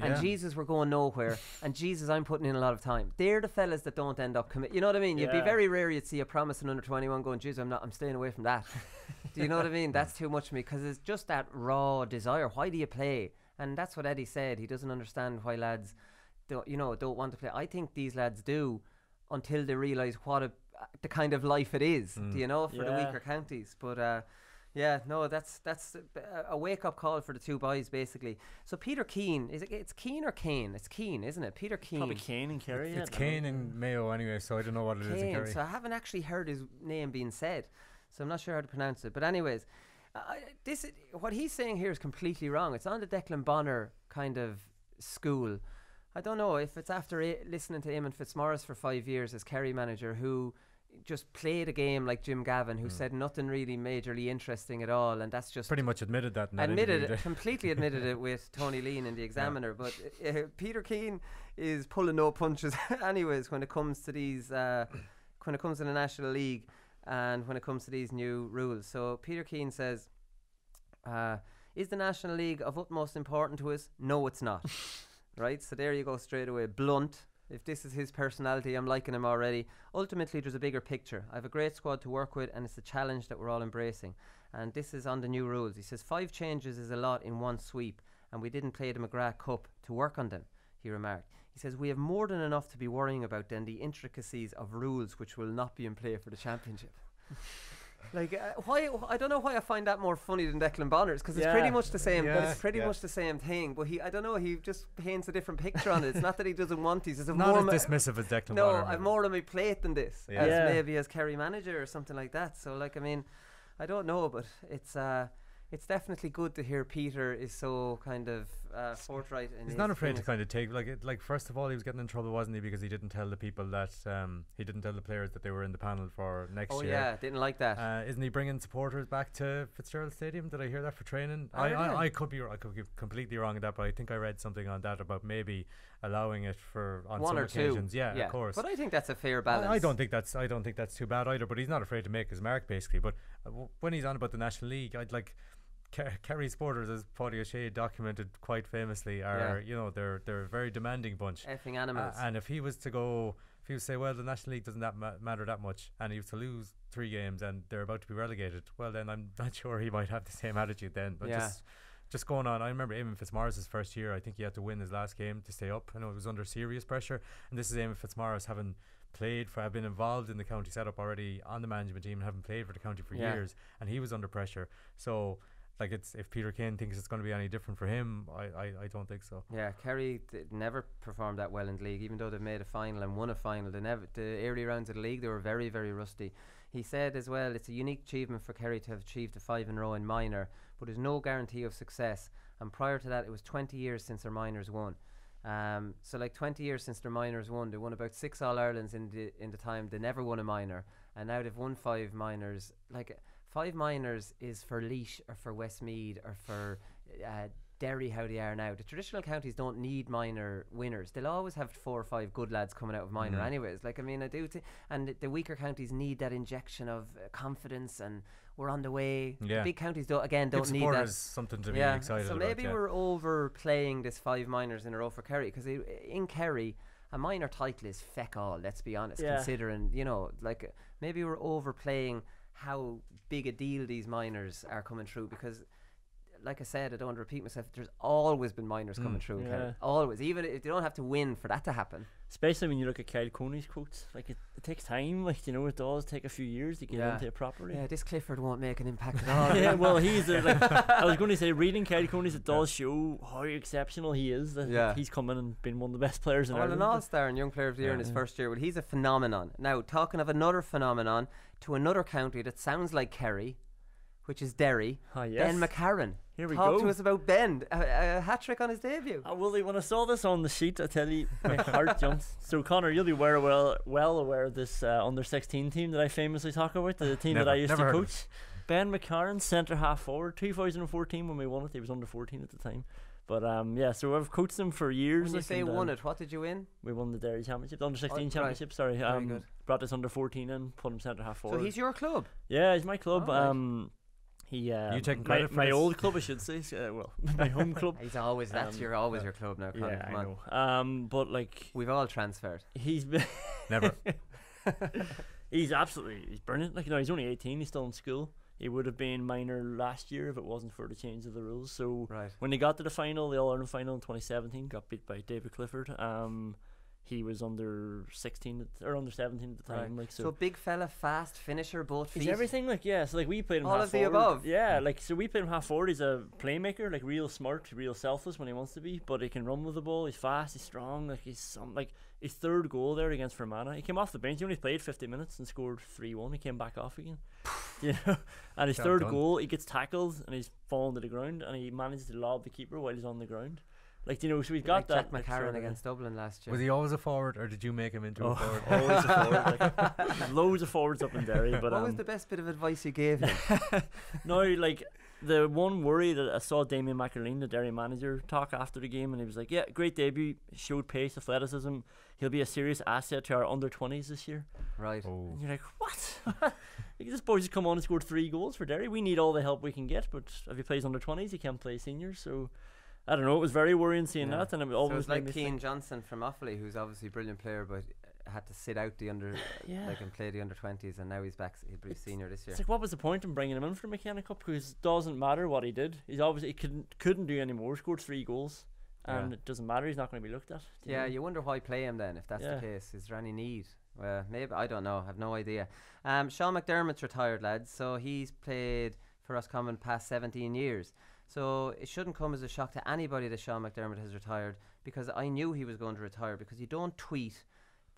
And Jesus, we're going nowhere. And Jesus, I'm putting in a lot of time. They're the fellas that don't end up commit. You know what I mean? You'd be very rare you'd see a promising under 21 going, Jesus, I'm staying away from that. Do you know what I mean? That's too much for me, because it's just that raw desire. Why do you play? And that's what Eddie said. He doesn't understand why lads don't want to play. I think these lads do, until they realise what the kind of life it is, do you know, for the weaker counties. But that's a wake-up call for the two boys, basically. So Peter Keane, it's Keane or Kane? It's Keane, isn't it? Peter Keane. Probably Kane in Kerry. It's Kane in Mayo anyway, so I don't know what it is in Kerry. So I haven't actually heard his name being said, so I'm not sure how to pronounce it. But anyways, what he's saying here is completely wrong. It's on the Declan Bonner kind of school. I don't know if it's after listening to Eamon Fitzmaurice for 5 years as Kerry manager, who just played a game like Jim Gavin, who said nothing really majorly interesting at all, and that's just pretty much admitted that. Completely admitted it with Tony Lean in the Examiner. But Peter Keane is pulling no punches, anyways, when it comes to these, when it comes to the National League, and when it comes to these new rules. So Peter Keane says, "Is the National League of utmost importance to us? No, it's not." Right. So there you go, straight away, blunt. If this is his personality, I'm liking him already. Ultimately, there's a bigger picture. I have a great squad to work with, and it's a challenge that we're all embracing. And this is on the new rules. He says 5 changes is a lot in one sweep, and we didn't play the McGrath Cup to work on them, he remarked. He says we have more than enough to be worrying about than the intricacies of rules which will not be in play for the championship. Like, why? I don't know why I find that more funny than Declan Bonner's, because it's pretty much the same. It's pretty much the same thing. But I don't know. He just paints a different picture on it. It's not that he doesn't want these. It's not as dismissive as Declan Bonner. No, I've more on my plate than this. As maybe as Kerry manager or something like that. So, like, I mean, I don't know, but it's definitely good to hear Peter is so kind of forthright. He's not afraid to kind of take like first of all, he was getting in trouble, wasn't he, because he didn't tell the people that he didn't tell the players that they were in the panel for next year. Oh yeah, didn't like that. Isn't he bringing supporters back to Fitzgerald Stadium? Did I hear that for training? I could be completely wrong at that, but I think I read something on that about maybe allowing it for on one some or occasions. two. Yeah, of course. But I think that's a fair balance. I don't think that's too bad either. But he's not afraid to make his mark, basically. But when he's on about the National League, I'd like. Kerry supporters, as Paddy O'Shea documented quite famously, are they're a very demanding bunch, effing animals. And if he was to say, well, the National League doesn't matter that much, and he was to lose 3 games and they're about to be relegated, well, then I'm not sure he might have the same attitude then. But just going on, I remember Eamon Fitzmaurice's first year. I think he had to win his last game to stay up. I know it was under serious pressure, and this is Eamon Fitzmaurice having been involved in the county setup already on the management team and having played for the county for years, and he was under pressure. So like, if Peter Kane thinks it's going to be any different for him, I don't think so. Yeah, Kerry never performed that well in the league, even though they've made a final and won a final. The early rounds of the league, they were very, very rusty. He said as well, it's a unique achievement for Kerry to have achieved a 5 in a row in minor, but there's no guarantee of success. And prior to that, it was 20 years since their minors won. So like 20 years since their minors won, they won about 6 All-Irelands in the time. They never won a minor, and now they've won 5 minors. Like, 5 minors is for Laois or for Westmeath or for Derry, how they are now. The traditional counties don't need minor winners. They'll always have 4 or 5 good lads coming out of minor anyways. Like, I mean, I do think, and the weaker counties need that injection of confidence, and we're on the way. The big counties don't need that. Something to be excited about. So maybe we're overplaying this 5 minors in a row for Kerry, because in Kerry, a minor title is feck all, let's be honest, considering, like, maybe we're overplaying how big a deal these minors are coming through, because like I said, I don't want to repeat myself, there's always been minors coming through. Always, even if they don't have to win for that to happen. Especially when you look at Kyle Coney's quotes, like, it takes time, like, it does take a few years to get into it properly. Yeah, this Clifford won't make an impact at all. Yeah, well, he's like, I was going to say, reading Kyle Coney's, it does show how exceptional he is, that he's come in and been one of the best players in Ireland. An all-star and young player of the year in his first year. Well, he's a phenomenon. Now, talking of another phenomenon, to another county that sounds like Kerry, which is Derry. Ben McCarron. Here we Talk go. to us about Ben. A hat-trick on his debut. Willie, when I saw this on the sheet, I tell you, my heart jumped. So, Connor, you'll be well aware of this under-16 team that I famously talk about, the team that I used to coach. Ben McCarron, centre-half forward, 2014 when we won it. He was under 14 at the time. But so I've coached them for years. When you say won it, what did you win? We won the Derry Championship, the under-16 Championship. Sorry, very good. Brought this under 14 in, put him centre-half forward. So he's your club? Yeah, he's my club. You taking credit for my old club, I should say. Well, my home club. He's always always your club now, Colin. Yeah, I know. But like, we've all transferred. He's been never. He's brilliant. Like, he's only 18. He's still in school. He would have been minor last year if it wasn't for the change of the rules. So when they got to the final, the All-Ireland final in 2017, got beat by David Clifford. He was under 16 or under 17 at the time. Like, so big fella, fast finisher, both feet. He's everything. Like, so like, we played him all half of the forward. above. Yeah, like, so we played him half forward. He's a playmaker, like, real smart, real selfless when he wants to be, but he can run with the ball. He's fast, he's strong. Like, his third goal there against Fermanagh, he came off the bench. He only played 50 minutes and scored 3-1. He came back off again. And his third goal, he gets tackled and he's fallen to the ground, and he manages to lob the keeper while he's on the ground. Like, so we've got like that. Jack McCarron against Dublin last year. Was he always a forward, or did you make him into a forward? Always a forward. There's loads of forwards up in Derry. But what was the best bit of advice you gave him? No, like, the one worry that I saw Damien McAleen, the Derry manager, talk after the game, and he was like, great debut, showed pace, athleticism. He'll be a serious asset to our under-20s this year. Right. Oh. And you're like, what? This boy's just come on and scored 3 goals for Derry. We need all the help we can get, but if he plays under-20s, he can't play seniors, so I don't know. It was very worrying seeing that, and it always so like Keane Johnson from Offaly, who's obviously a brilliant player, but had to sit out the under like and play the under-20s, and now he's back. He'll be senior this year. It's like, what was the point in bringing him in for the McKenna Cup? Because it doesn't matter what he did. He couldn't do any more. Scored 3 goals, and it doesn't matter. He's not going to be looked at. You wonder why play him then if that's the case. Is there any need? Well, maybe, I don't know. I have no idea. Sean McDermott's retired, lads. So he's played for Roscommon past 17 years. So it shouldn't come as a shock to anybody that Sean McDermott has retired, because I knew he was going to retire, because you don't tweet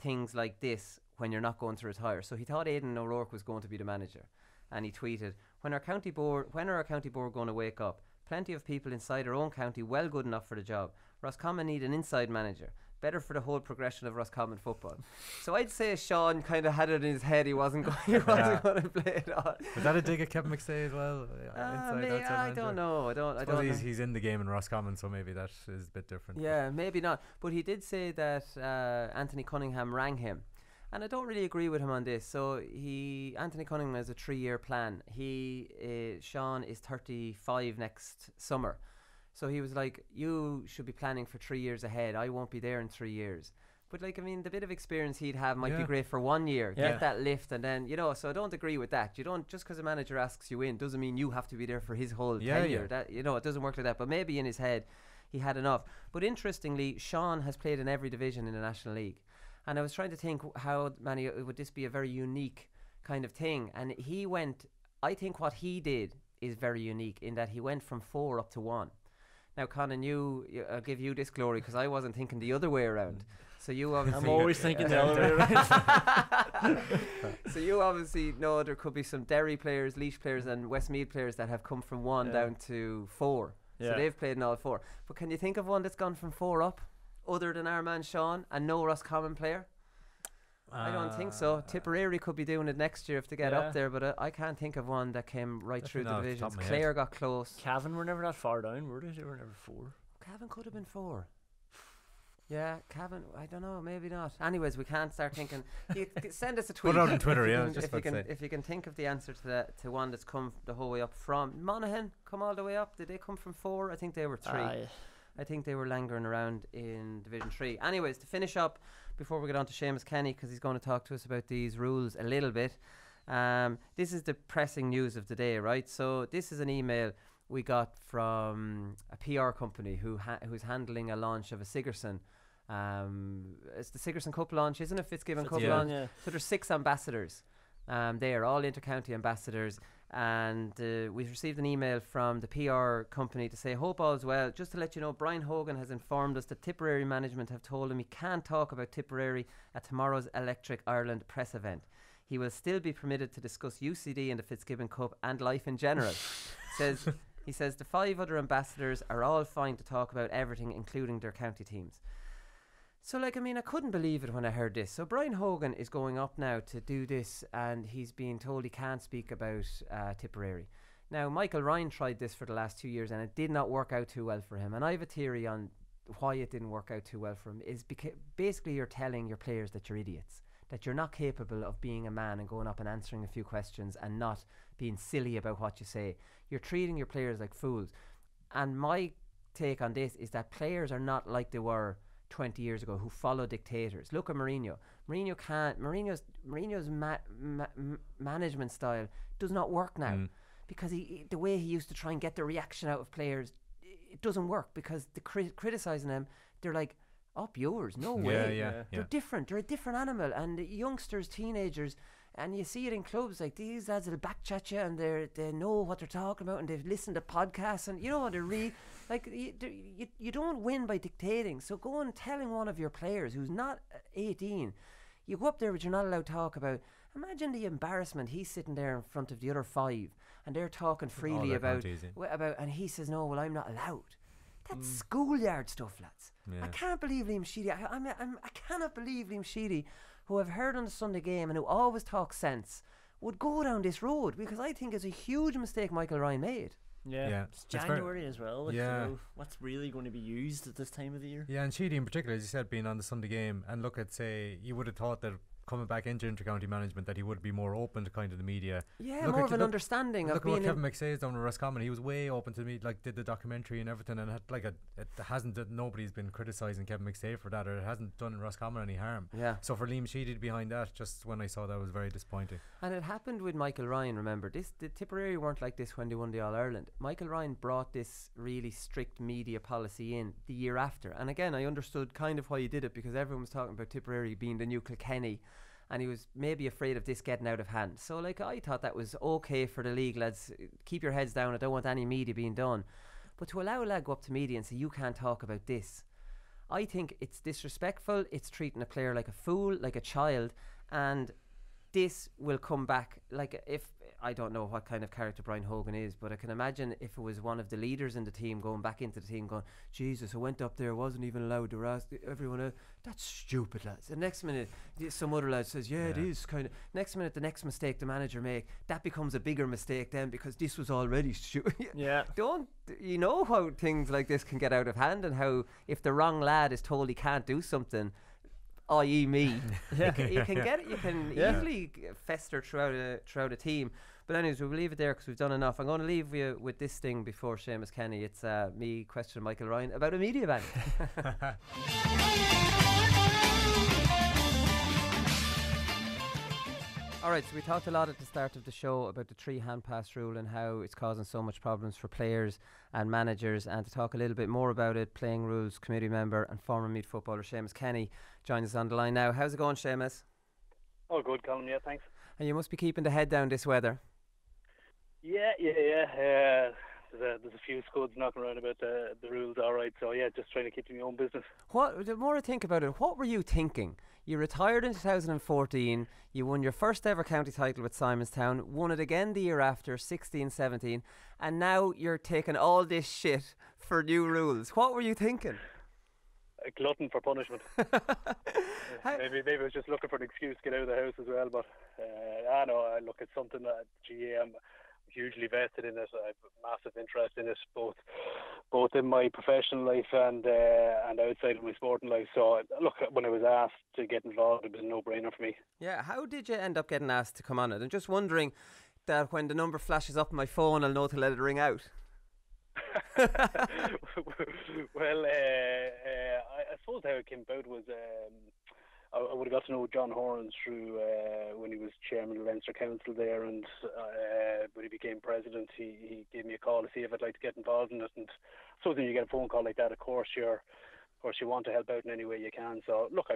things like this when you're not going to retire. So he thought Aidan O'Rourke was going to be the manager, and he tweeted, when are our county board going to wake up? Plenty of people inside our own county well good enough for the job. Roscommon need an inside manager. Better for the whole progression of Roscommon football. So I'd say Sean kind of had it in his head he wasn't going to play it on. Was that a dig at Kevin McStay as well? I don't know. I don't know. He's in the game in Roscommon, so maybe that is a bit different. Yeah, maybe not. But he did say that Anthony Cunningham rang him, and I don't really agree with him on this. So Anthony Cunningham has a 3-year plan. Sean is 35 next summer. So he was like, you should be planning for 3 years ahead. I won't be there in 3 years. But like, I mean, the bit of experience he'd have might be great for 1 year. Get that lift, and then, so I don't agree with that. You don't, just because a manager asks you in doesn't mean you have to be there for his whole tenure. That, it doesn't work like that. But maybe in his head he had enough. But interestingly, Sean has played in every division in the National League. And I was trying to think how many, would this be a very unique kind of thing? And I think what he did is very unique in that he went from 4 up to 1. Now, Conan, I'll give you this glory, because I wasn't thinking the other way around. So you obviously... I'm always thinking the other way around. So you obviously know there could be some Derry players, Laois players and Westmeath players that have come from 1 down to 4. So they've played in all 4. But can you think of one that's gone from 4 up, other than our man Sean, and no Roscommon player? I don't think so. Tipperary could be doing it next year if they get up there, but I can't think of one that came right through the divisions. Clare got close. Cavan were never that far down, were they? They were never 4. Cavan could have been 4. Yeah, Cavan, I don't know, maybe not. Anyways, we can't start thinking. Send us a tweet. Put it out on Twitter, if you can think of the answer to one that's come the whole way up from Monaghan, come all the way up. Did they come from 4? I think they were 3. I think they were lingering around in Division 3. Anyways, to finish up, before we get on to Seamus Kenny, because he's going to talk to us about these rules a little bit. This is the pressing news of the day, right? So this is an email we got from a PR company who's handling a launch of a Sigerson. It's the Sigerson Cup launch, isn't it? Fitzgibbon Cup launch. Yeah. So there's 6 ambassadors. They are all inter-county ambassadors. And we've received an email from the PR company to say, hope all's well. Just to let you know, Brian Hogan has informed us that Tipperary management have told him he can't talk about Tipperary at tomorrow's Electric Ireland press event. He will still be permitted to discuss UCD and the Fitzgibbon Cup and life in general. He says the 5 other ambassadors are all fine to talk about everything, including their county teams. So, I couldn't believe it when I heard this. So, Brian Hogan is going up now to do this, and he's being told he can't speak about Tipperary. Now, Michael Ryan tried this for the last 2 years, and it did not work out too well for him. And I have a theory on why it didn't work out too well for him. Is because basically you're telling your players that you're idiots, that you're not capable of being a man and going up and answering a few questions and not being silly about what you say. You're treating your players like fools. And my take on this is that players are not like they were 20 years ago, who follow dictators. Look at Mourinho. Mourinho's management style does not work now, because the way he used to try and get the reaction out of players, it doesn't work, because the criticising them, they're like, up yours, no way. They're different. They're a different animal. And the youngsters, teenagers, and you see it in clubs, like these lads will back chat you, and they know what they're talking about, and they've listened to podcasts, and they're really like, you don't win by dictating. So go and telling one of your players who's not 18, you go up there but you're not allowed to talk about. Imagine the embarrassment. He's sitting there in front of the other 5 and they're talking freely about, and he says, no, well, I'm not allowed. That's schoolyard stuff, lads. I can't believe Liam Sheedy. I cannot believe Liam Sheedy, who I've heard on the Sunday game and who always talks sense, would go down this road, because I think it's a huge mistake Michael Ryan made. Yeah. It's January as well. What's really going to be used at this time of the year? Yeah, and Sheedy in particular, as you said, being on the Sunday game, and look at, say, you would have thought that coming back into intercounty management, that he would be more open to kind of the media. Yeah, more of an understanding of being. Look at what Kevin McSay's done with Roscommon. He was way open to me, like did the documentary and everything, and had nobody's been criticising Kevin McSay for that, or it hasn't done Roscommon any harm. Yeah. So for Liam Sheedy to be behind that, just when I saw that, was very disappointing. And it happened with Michael Ryan. Remember, the Tipperary weren't like this when they won the All Ireland. Michael Ryan brought this really strict media policy in the year after, and again, I understood kind of why he did it, because everyone was talking about Tipperary being the new Kilkenny, and he was maybe afraid of this getting out of hand. So like, I thought that was okay for the league, lads, keep your heads down, I don't want any media being done. But to allow a lad go up to media and say you can't talk about this, I think it's disrespectful. It's treating a player like a fool, like a child, and this will come back. Like, if I don't know what kind of character Brian Hogan is, but I can imagine if it was one of the leaders in the team going back into the team going, Jesus, I went up there, wasn't even allowed to ask everyone else. That's stupid, lads. The next minute some other lad says, yeah, it is kind of. Next minute, the next mistake the manager make, that becomes a bigger mistake then, because this was already stupid. Yeah. Don't you know how things like this can get out of hand, and how if the wrong lad is told he can't do something, i.e. me, you can easily fester throughout a team. But anyways, we'll leave it there because we've done enough. I'm going to leave you with this thing before Seamus Kenny. It's me questioning Michael Ryan about a media ban. Alright, so we talked a lot at the start of the show about the 3 hand pass rule and how it's causing so much problems for players and managers, and to talk a little bit more about it, Playing Rules committee member and former Meath footballer Seamus Kenny joins us on the line now. How's it going, Seamus? Oh, good, Colm, yeah, thanks. And you must be keeping the head down this weather. Yeah. There's a few scuds knocking around about the rules, alright, so yeah, just trying to keep to my own business. The more I think about it, what were you thinking? You retired in 2014, you won your first ever county title with Simonstown, won it again the year after, 16-17, and now you're taking all this shit for new rules. What were you thinking? A glutton for punishment. Maybe I was just looking for an excuse to get out of the house as well, but look, it's something that GAA, I'm hugely vested in it. I have a massive interest in it, both in my professional life and outside of my sporting life. So look, when I was asked to get involved, it was a no-brainer for me. Yeah, how did you end up getting asked to come on it? I'm just wondering that when the number flashes up on my phone, I'll know to let it ring out. Well, I suppose how it came about was I would have got to know John Horan through when he was chairman of Leinster Council there, and when he became president, he gave me a call to see if I'd like to get involved in it. And so when you get a phone call like that, of course you want to help out in any way you can. So look, I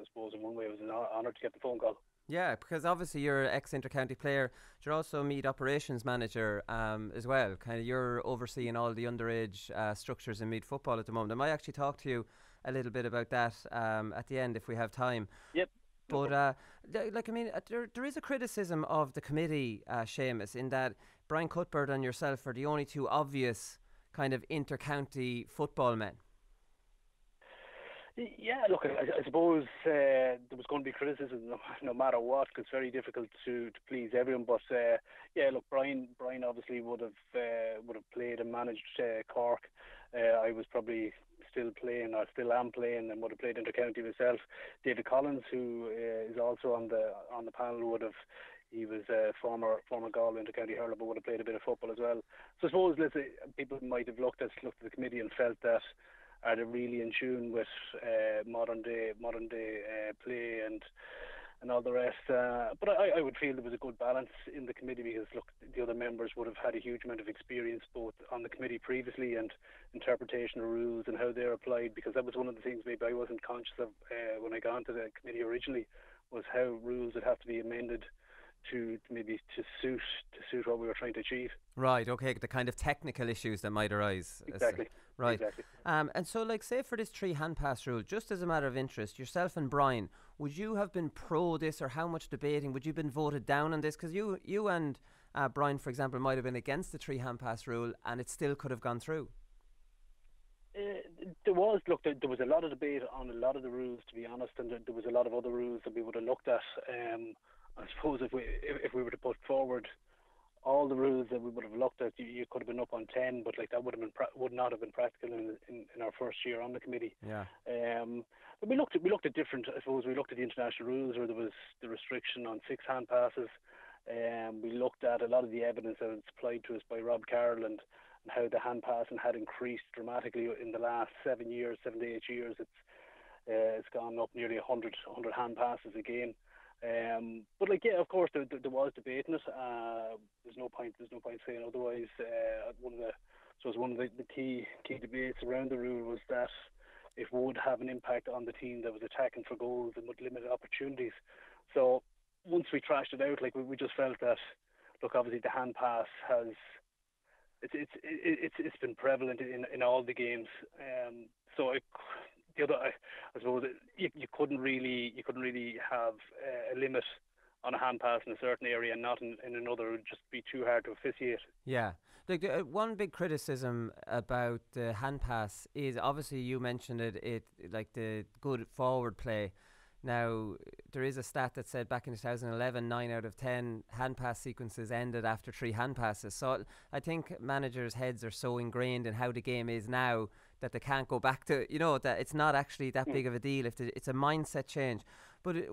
suppose in one way it was an honour to get the phone call. Yeah, because obviously you're an ex-intercounty player. You're also a Meath operations manager as well. Kind of, you're overseeing all the underage structures in Meath football at the moment. I might actually talk to you a little bit about that at the end if we have time. Yep. But there is a criticism of the committee, Seamus, in that Brian Cuthbert and yourself are the only two obvious kind of inter-county football men. Yeah, look, I suppose there was going to be criticism no matter what, because it's very difficult to please everyone. But yeah, look, Brian obviously would have played and managed Cork. I was probably still playing, or still am playing, and would have played intercounty myself. David Collins, who is also on the panel, he was a former Galway intercounty hurler, but would have played a bit of football as well. So I suppose people might have looked at the committee and felt that, are they really in tune with modern day play and all the rest? But I would feel there was a good balance in the committee, because look, the other members would have had a huge amount of experience both on the committee previously and interpretation of rules and how they're applied, because that was one of the things maybe I wasn't conscious of when I got into the committee originally, was how rules would have to be amended to suit what we were trying to achieve. Right, okay, the kind of technical issues that might arise. Exactly. Right. Exactly. And so, like, say for this 3 hand pass rule, just as a matter of interest, yourself and Brian, would you have been pro this, or how much debating? Would you have been voted down on this? Because you and Brian, for example, might have been against the 3 hand pass rule, and it still could have gone through. There was a lot of debate on a lot of the rules, to be honest, and there was a lot of other rules that we would have looked at. I suppose if we were to put forward all the rules that we would have looked at, you could have been up on 10, but like that would not have been practical in our first year on the committee. Yeah. But we looked at different. I suppose we looked at the international rules where there was the restriction on 6 hand passes. We looked at a lot of the evidence that was supplied to us by Rob Carroll and how the hand passing had increased dramatically in the last 7 to 8 years. It's gone up nearly 100 hand passes again. But like, yeah, of course there was debate in it. There's no point saying otherwise. One of the key debates around the rule was that it would have an impact on the team that was attacking for goals and would limit opportunities. So once we trashed it out, like we just felt that, look, obviously the hand pass it's been prevalent in all the games. I suppose you couldn't really have a limit on a hand pass in a certain area and not in another. It would just be too hard to officiate. Yeah. Like one big criticism about the hand pass is, obviously you mentioned it like the good forward play. Now, there is a stat that said back in 2011, 9 out of 10 hand pass sequences ended after 3 hand passes. So I think managers' heads are so ingrained in how the game is now that they can't go back to, that it's not actually that big of a deal. It's a mindset change. But it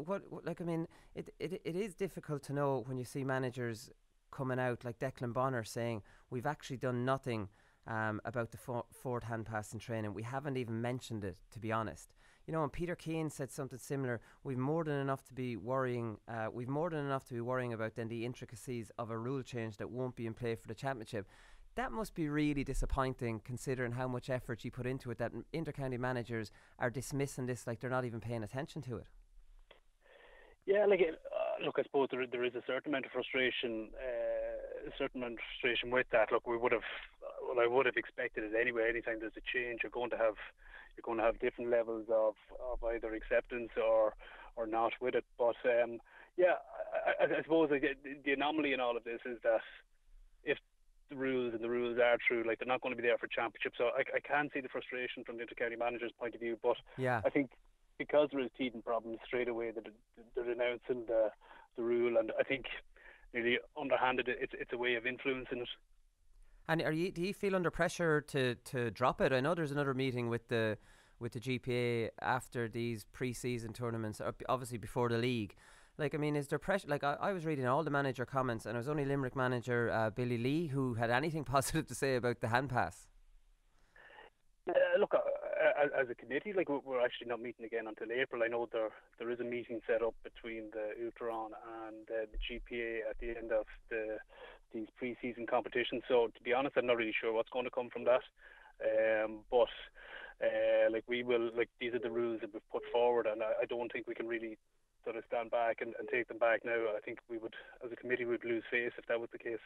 is difficult to know when you see managers coming out like Declan Bonner saying, we've actually done nothing about the forward hand pass in training. We haven't even mentioned it, to be honest. And Peter Keane said something similar. We've more than enough to be worrying. About than the intricacies of a rule change that won't be in play for the championship. That must be really disappointing, considering how much effort you put into it. That inter-county managers are dismissing this like they're not even paying attention to it. Yeah, look, I suppose there is a certain amount of frustration. With that. Look, I would have expected it anyway. Anytime there's a change, you're going to have different levels of either acceptance or not with it. But I suppose the anomaly in all of this is that if the rules are true, like, they're not going to be there for championship. So I can see the frustration from the inter-county manager's point of view. But yeah, I think because there is teething problems straight away, that they're announcing the rule, and I think really underhanded it's a way of influencing it. And do you feel under pressure to drop it? I know there's another meeting with the GPA after these pre-season tournaments, obviously before the league. Like, I mean, is there pressure? Like, I was reading all the manager comments, and it was only Limerick manager Billy Lee who had anything positive to say about the hand pass. Look, as a committee, like, we're actually not meeting again until April. I know there is a meeting set up between the Uachtaráin and the GPA at the end of these pre-season competitions. So, to be honest, I'm not really sure what's going to come from that. These are the rules that we've put forward, and I don't think we can really sort of stand back and take them back now. I think we would, as a committee, would lose face if that was the case.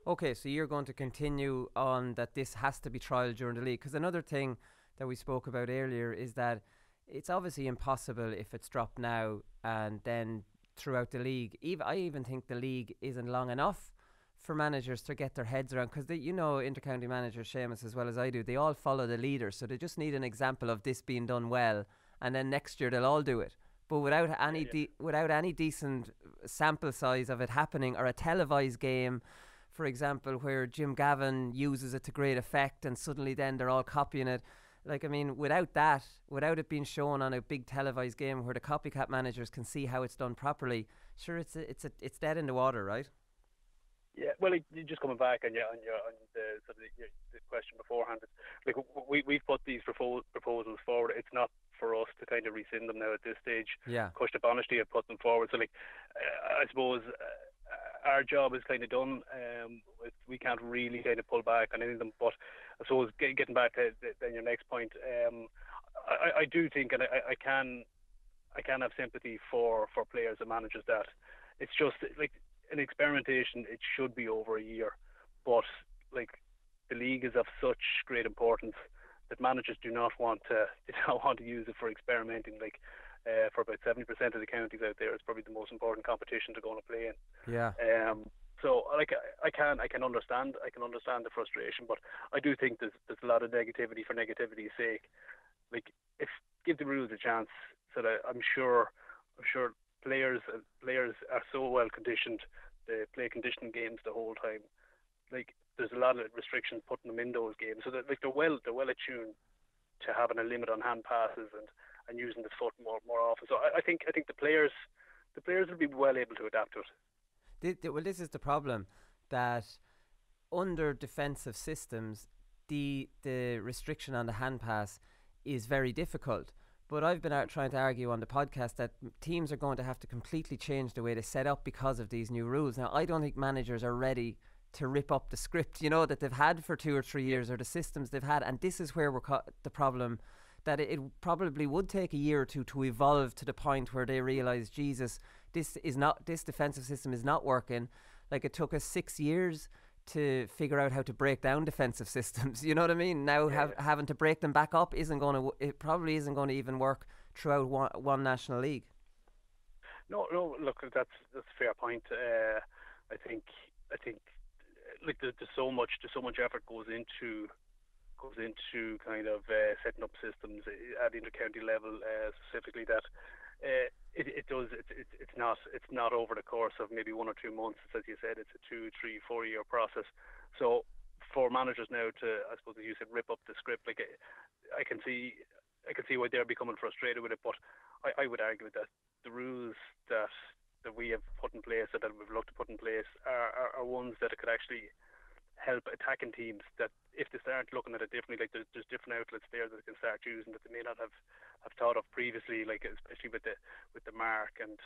Okay, so you're going to continue on that this has to be trialled during the league. Because another thing that we spoke about earlier is that it's obviously impossible if it's dropped now and then throughout the league. I even think the league isn't long enough for managers to get their heads around, because inter-county managers, Seamus, as well as I do, they all follow the leader, so they just need an example of this being done well, and then next year they'll all do it. But without any decent sample size of it happening, or a televised game, for example, where Jim Gavin uses it to great effect and suddenly then they're all copying it. Like, I mean, without it being shown on a big televised game where the copycat managers can see how it's done properly, sure, it's dead in the water, right? Yeah, well, just coming back on the question beforehand, like, we've put these proposals forward. It's not for us to kind of rescind them now at this stage. Yeah. Cushioned Honesty have put them forward. So, like, I suppose our job is kind of done. We can't really kind of pull back on any of them. But I suppose getting back to then your next point, I do think, and I can have sympathy for players and managers, that it's just like an experimentation. It should be over a year, but like, the league is of such great importance that managers do not want to use it for experimenting. Like, for about 70% of the counties out there, it's probably the most important competition to go and play in. Yeah. So, like, I can understand the frustration, but I do think there's a lot of negativity for negativity's sake. Like, give the rules a chance. So that I'm sure players are so well conditioned. They play conditioning games the whole time. like there's a lot of restrictions putting them in those games, so that like they're well attuned to having a limit on hand passes and using the foot more often. So I think the players will be well able to adapt to it. Well, this is the problem, that under defensive systems, the restriction on the hand pass is very difficult. But I've been out trying to argue on the podcast that teams are going to have to completely change the way they set up because of these new rules. Now, I don't think managers are ready to rip up the script, that they've had for 2 or 3 years, or the systems they've had. And this is where the problem, that it probably would take a year or two to evolve to the point where they realise, Jesus, this defensive system is not working. Like, it took us 6 years to figure out how to break down defensive systems. You know what I mean? Now having to break them back up it probably isn't going to even work throughout one national league. No, look, that's a fair point. I think like there's so much effort goes into kind of setting up systems at inter-county level, specifically that it's not over the course of maybe 1 or 2 months. As you said, it's a 2, 3, 4 year process. So for managers now to, I suppose, as you said, rip up the script, like I can see why they're becoming frustrated with it. But I would argue that the rules that we have put in place, or that we've looked to put in place, are ones that could actually help attacking teams, that if they start looking at it differently, like there's different outlets there that they can start using that they may not have thought of previously, like especially with the mark and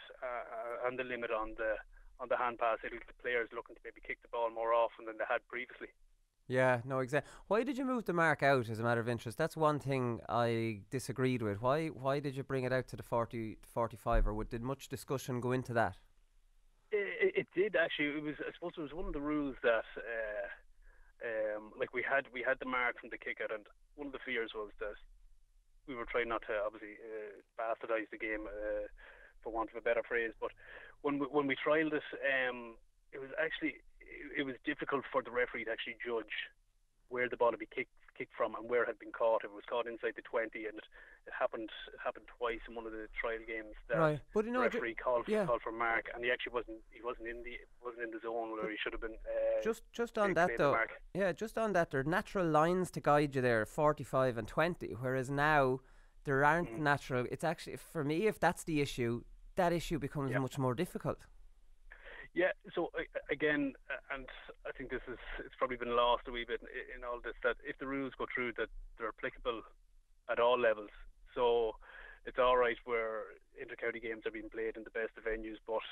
the limit on the hand pass. It'll get players looking to maybe kick the ball more often than they had previously. Yeah, no, exactly. Why did you move the mark out, as a matter of interest? That's one thing I disagreed with. Why did you bring it out to the 40 to 45, or did much discussion go into that? It did actually. I suppose it was one of the rules that like we had the mark from the kick out, and one of the fears was that we were trying not to obviously bastardize the game, for want of a better phrase. But when we trialled it, it was difficult for the referee to actually judge where the ball had been kicked from and where it had been caught. If it was caught inside the 20, and it happened twice in one of the trial games that right. But, the referee called for mark, and he actually wasn't in the zone where he should have been. Just on that though, just on that, there are natural lines to guide you there, 45 and 20, whereas now there aren't natural. It's actually, for me, if that's the issue, that issue becomes much more difficult. Yeah, so again, and I think it's probably been lost a wee bit in all this, that if the rules go through, that they're applicable at all levels. So it's all right where inter-county games are being played in the best of venues, but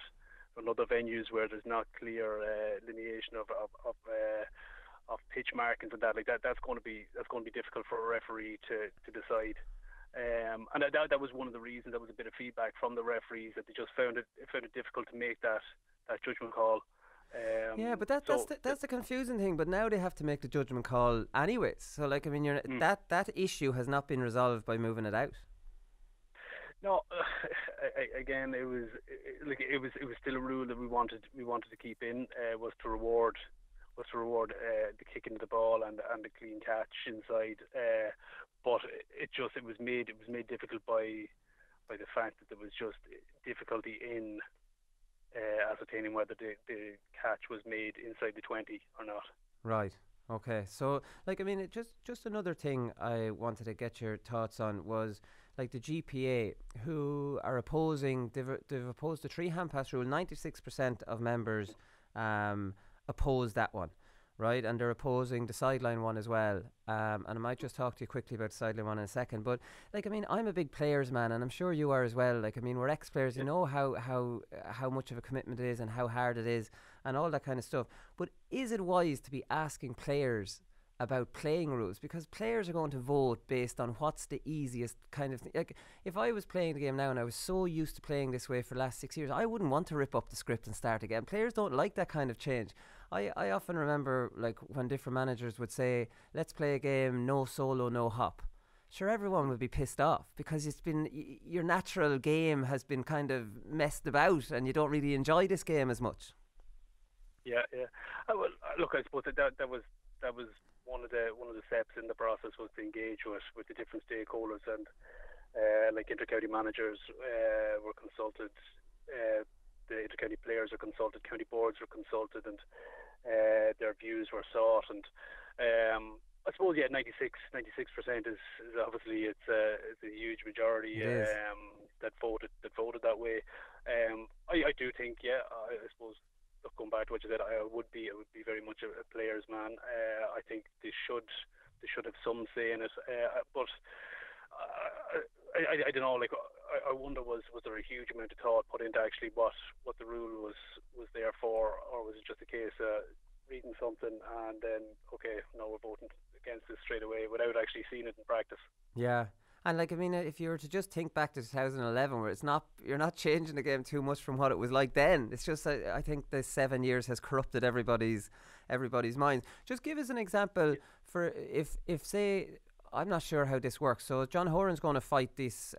in other venues where there's not clear delineation of pitch markings and that, like that's going to be difficult for a referee to decide. And that was one of the reasons. That was a bit of feedback from the referees, that they just found it difficult to make that judgment call. Yeah, but that's the confusing thing. But now they have to make the judgment call anyways. So, like, I mean, that issue has not been resolved by moving it out. No, again, it was still a rule that we wanted to keep in, was to reward the kick into the ball and the clean catch inside. But it was made difficult by the fact that there was just difficulty in ascertaining whether the catch was made inside the 20 or not. Right. Okay. So, like, I mean, just another thing I wanted to get your thoughts on was, like, the GPA, who are opposing. They've opposed the 3 hand pass rule. 96% of members oppose that one. Right, and they're opposing the sideline one as well. And I might just talk to you quickly about the sideline one in a second. But, like, I mean, I'm a big players man, and I'm sure you are as well. Like, I mean, we're ex-players. You know how much of a commitment it is and how hard it is and all that kind of stuff. But is it wise to be asking players about playing rules? Because players are going to vote based on what's the easiest kind of thing. Like, if I was playing the game now and I was so used to playing this way for the last 6 years, I wouldn't want to rip up the script and start again. Players don't like that kind of change. I often remember, like, when different managers would say, let's play a game, no solo, no hop. Sure, everyone would be pissed off because it's been, your natural game has been kind of messed about and you don't really enjoy this game as much. Yeah. Well, look, I suppose that was one of the steps in the process, was to engage with the different stakeholders, and like inter-county managers were consulted, the inter-county players are consulted, county boards were consulted, and their views were sought, and I suppose 96% is obviously it's a huge majority that voted that way. I do think I suppose, look, going back to what you said, I would be very much a player's man. I think they should have some say in it, but I don't know. Like, I wonder, was there a huge amount of thought put into actually what the rule was there for, or was it just a case of reading something and then, okay, no, we're voting against this straight away without actually seeing it in practice? Yeah. And like, I mean, if you were to just think back to 2011, where you're not changing the game too much from what it was like then. It's just, I think the 7 years has corrupted everybody's minds. Just give us an example for if say, I'm not sure how this works. So John Horan's going to fight this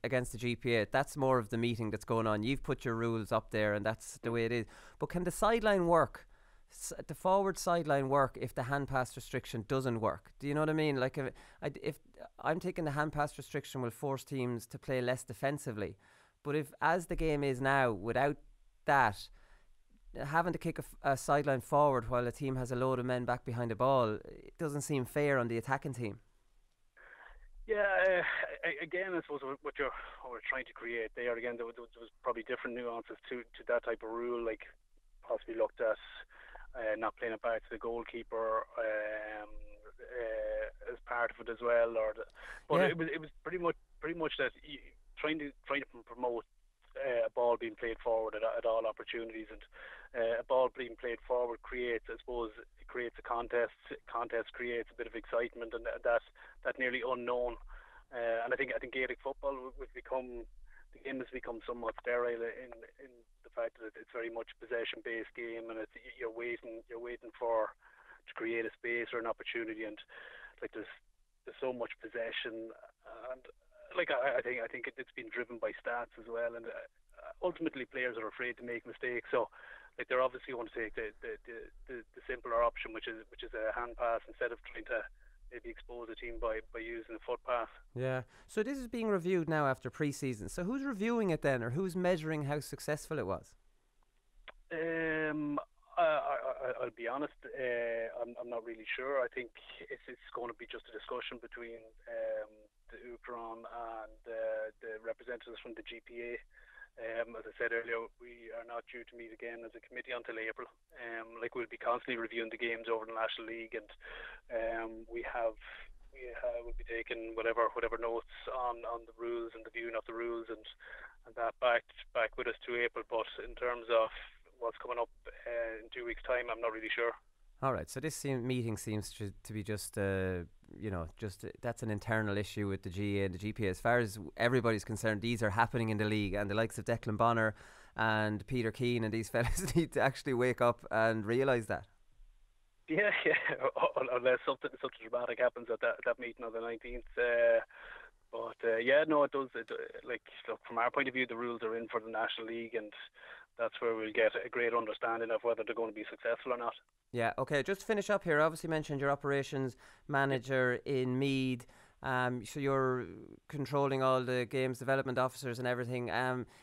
against the GPA. That's more of the meeting that's going on. You've put your rules up there, and that's the way it is. But can the sideline work? The forward sideline work if the hand pass restriction doesn't work? Do you know what I mean? Like, if I'm taking the hand pass restriction will force teams to play less defensively, but if, as the game is now, without that, having to kick a sideline forward while a team has a load of men back behind the ball, it doesn't seem fair on the attacking team. Yeah, again, I suppose what we're trying to create there, again, there was probably different nuances to that type of rule, like possibly looked at not playing it back to the goalkeeper as part of it as well, it was pretty much that trying to promote a ball being played forward at all opportunities, and a ball being played forward creates a contest. Contest creates a bit of excitement, and that nearly unknown. And I think Gaelic football the game has become somewhat sterile in the fact that it's very much possession-based game, and you're waiting to create a space or an opportunity, and like there's so much possession, and like I think it's been driven by stats as well, and ultimately players are afraid to make mistakes, so like they're obviously going to take the simpler option, which is a hand pass, instead of trying to maybe expose a team by using a foot pass. Yeah. So this is being reviewed now after pre-season. So who's reviewing it then, or who's measuring how successful it was? I'll be honest. I'm not really sure. I think it's going to be just a discussion between the UCRON and the representatives from the GPA. As I said earlier, we are not due to meet again as a committee until April. Like, we'll be constantly reviewing the games over the National League, and we'll be taking whatever notes on the rules and the viewing of the rules and that back with us to April. But in terms of what's coming up in 2 weeks' time, I'm not really sure. All right, so this meeting seems to be just that's an internal issue with the GAA and the GPA. As far as everybody's concerned, these are happening in the league, and the likes of Declan Bonner and Peter Keane and these fellas need to actually wake up and realise that. Yeah, unless something dramatic happens at that meeting on the 19th. It does. Look, from our point of view, the rules are in for the National League, and that's where we'll get a great understanding of whether they're going to be successful or not. Yeah, okay, just to finish up here, obviously mentioned your operations manager in Meath, so you're controlling all the games development officers and everything.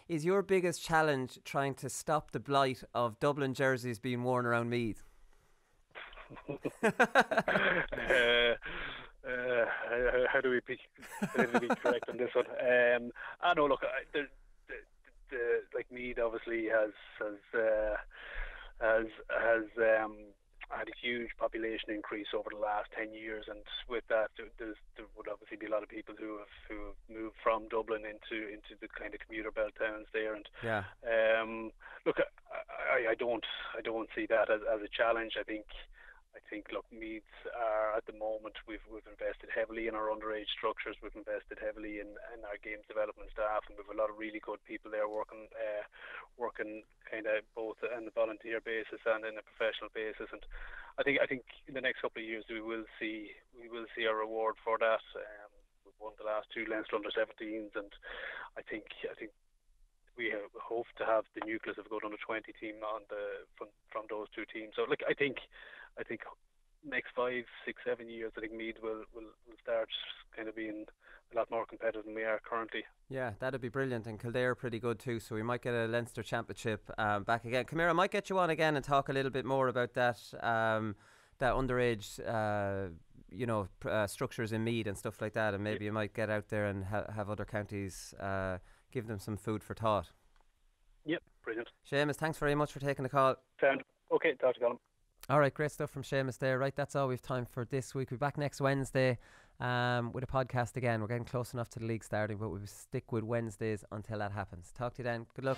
Is your biggest challenge trying to stop the blight of Dublin jerseys being worn around Meath? How do we be correct on this one? I know, look, like Meath obviously has had a huge population increase over the last 10 years, and with that there would obviously be a lot of people who have moved from Dublin into the kind of commuter belt towns there, and look, I don't see that as a challenge. I think look, Meath are at the moment, we've invested heavily in our underage structures, we've invested heavily in our games development staff, and we've a lot of really good people there working kind of both on the volunteer basis and in a professional basis, and I think in the next couple of years we will see a reward for that. We've won the last 2 Leinster under-17s, and I think we hope to have the nucleus of a good under-20 team from those 2 teams. So look, I think next 5, 6, 7 years, I think Meath will start kind of being a lot more competitive than we are currently. Yeah, that'd be brilliant. And Kildare are pretty good too, so we might get a Leinster Championship back again. Come here, I might get you on again and talk a little bit more about that that underage structures in Meath and stuff like that, and maybe you might get out there and have other counties give them some food for thought. Yep, brilliant. Seamus, thanks very much for taking the call. Sound okay, talk to Colm. All right, great stuff from Seamus there. Right, that's all we've time for this week. We'll be back next Wednesday with a podcast again. We're getting close enough to the league starting, but we'll stick with Wednesdays until that happens. Talk to you then. Good luck.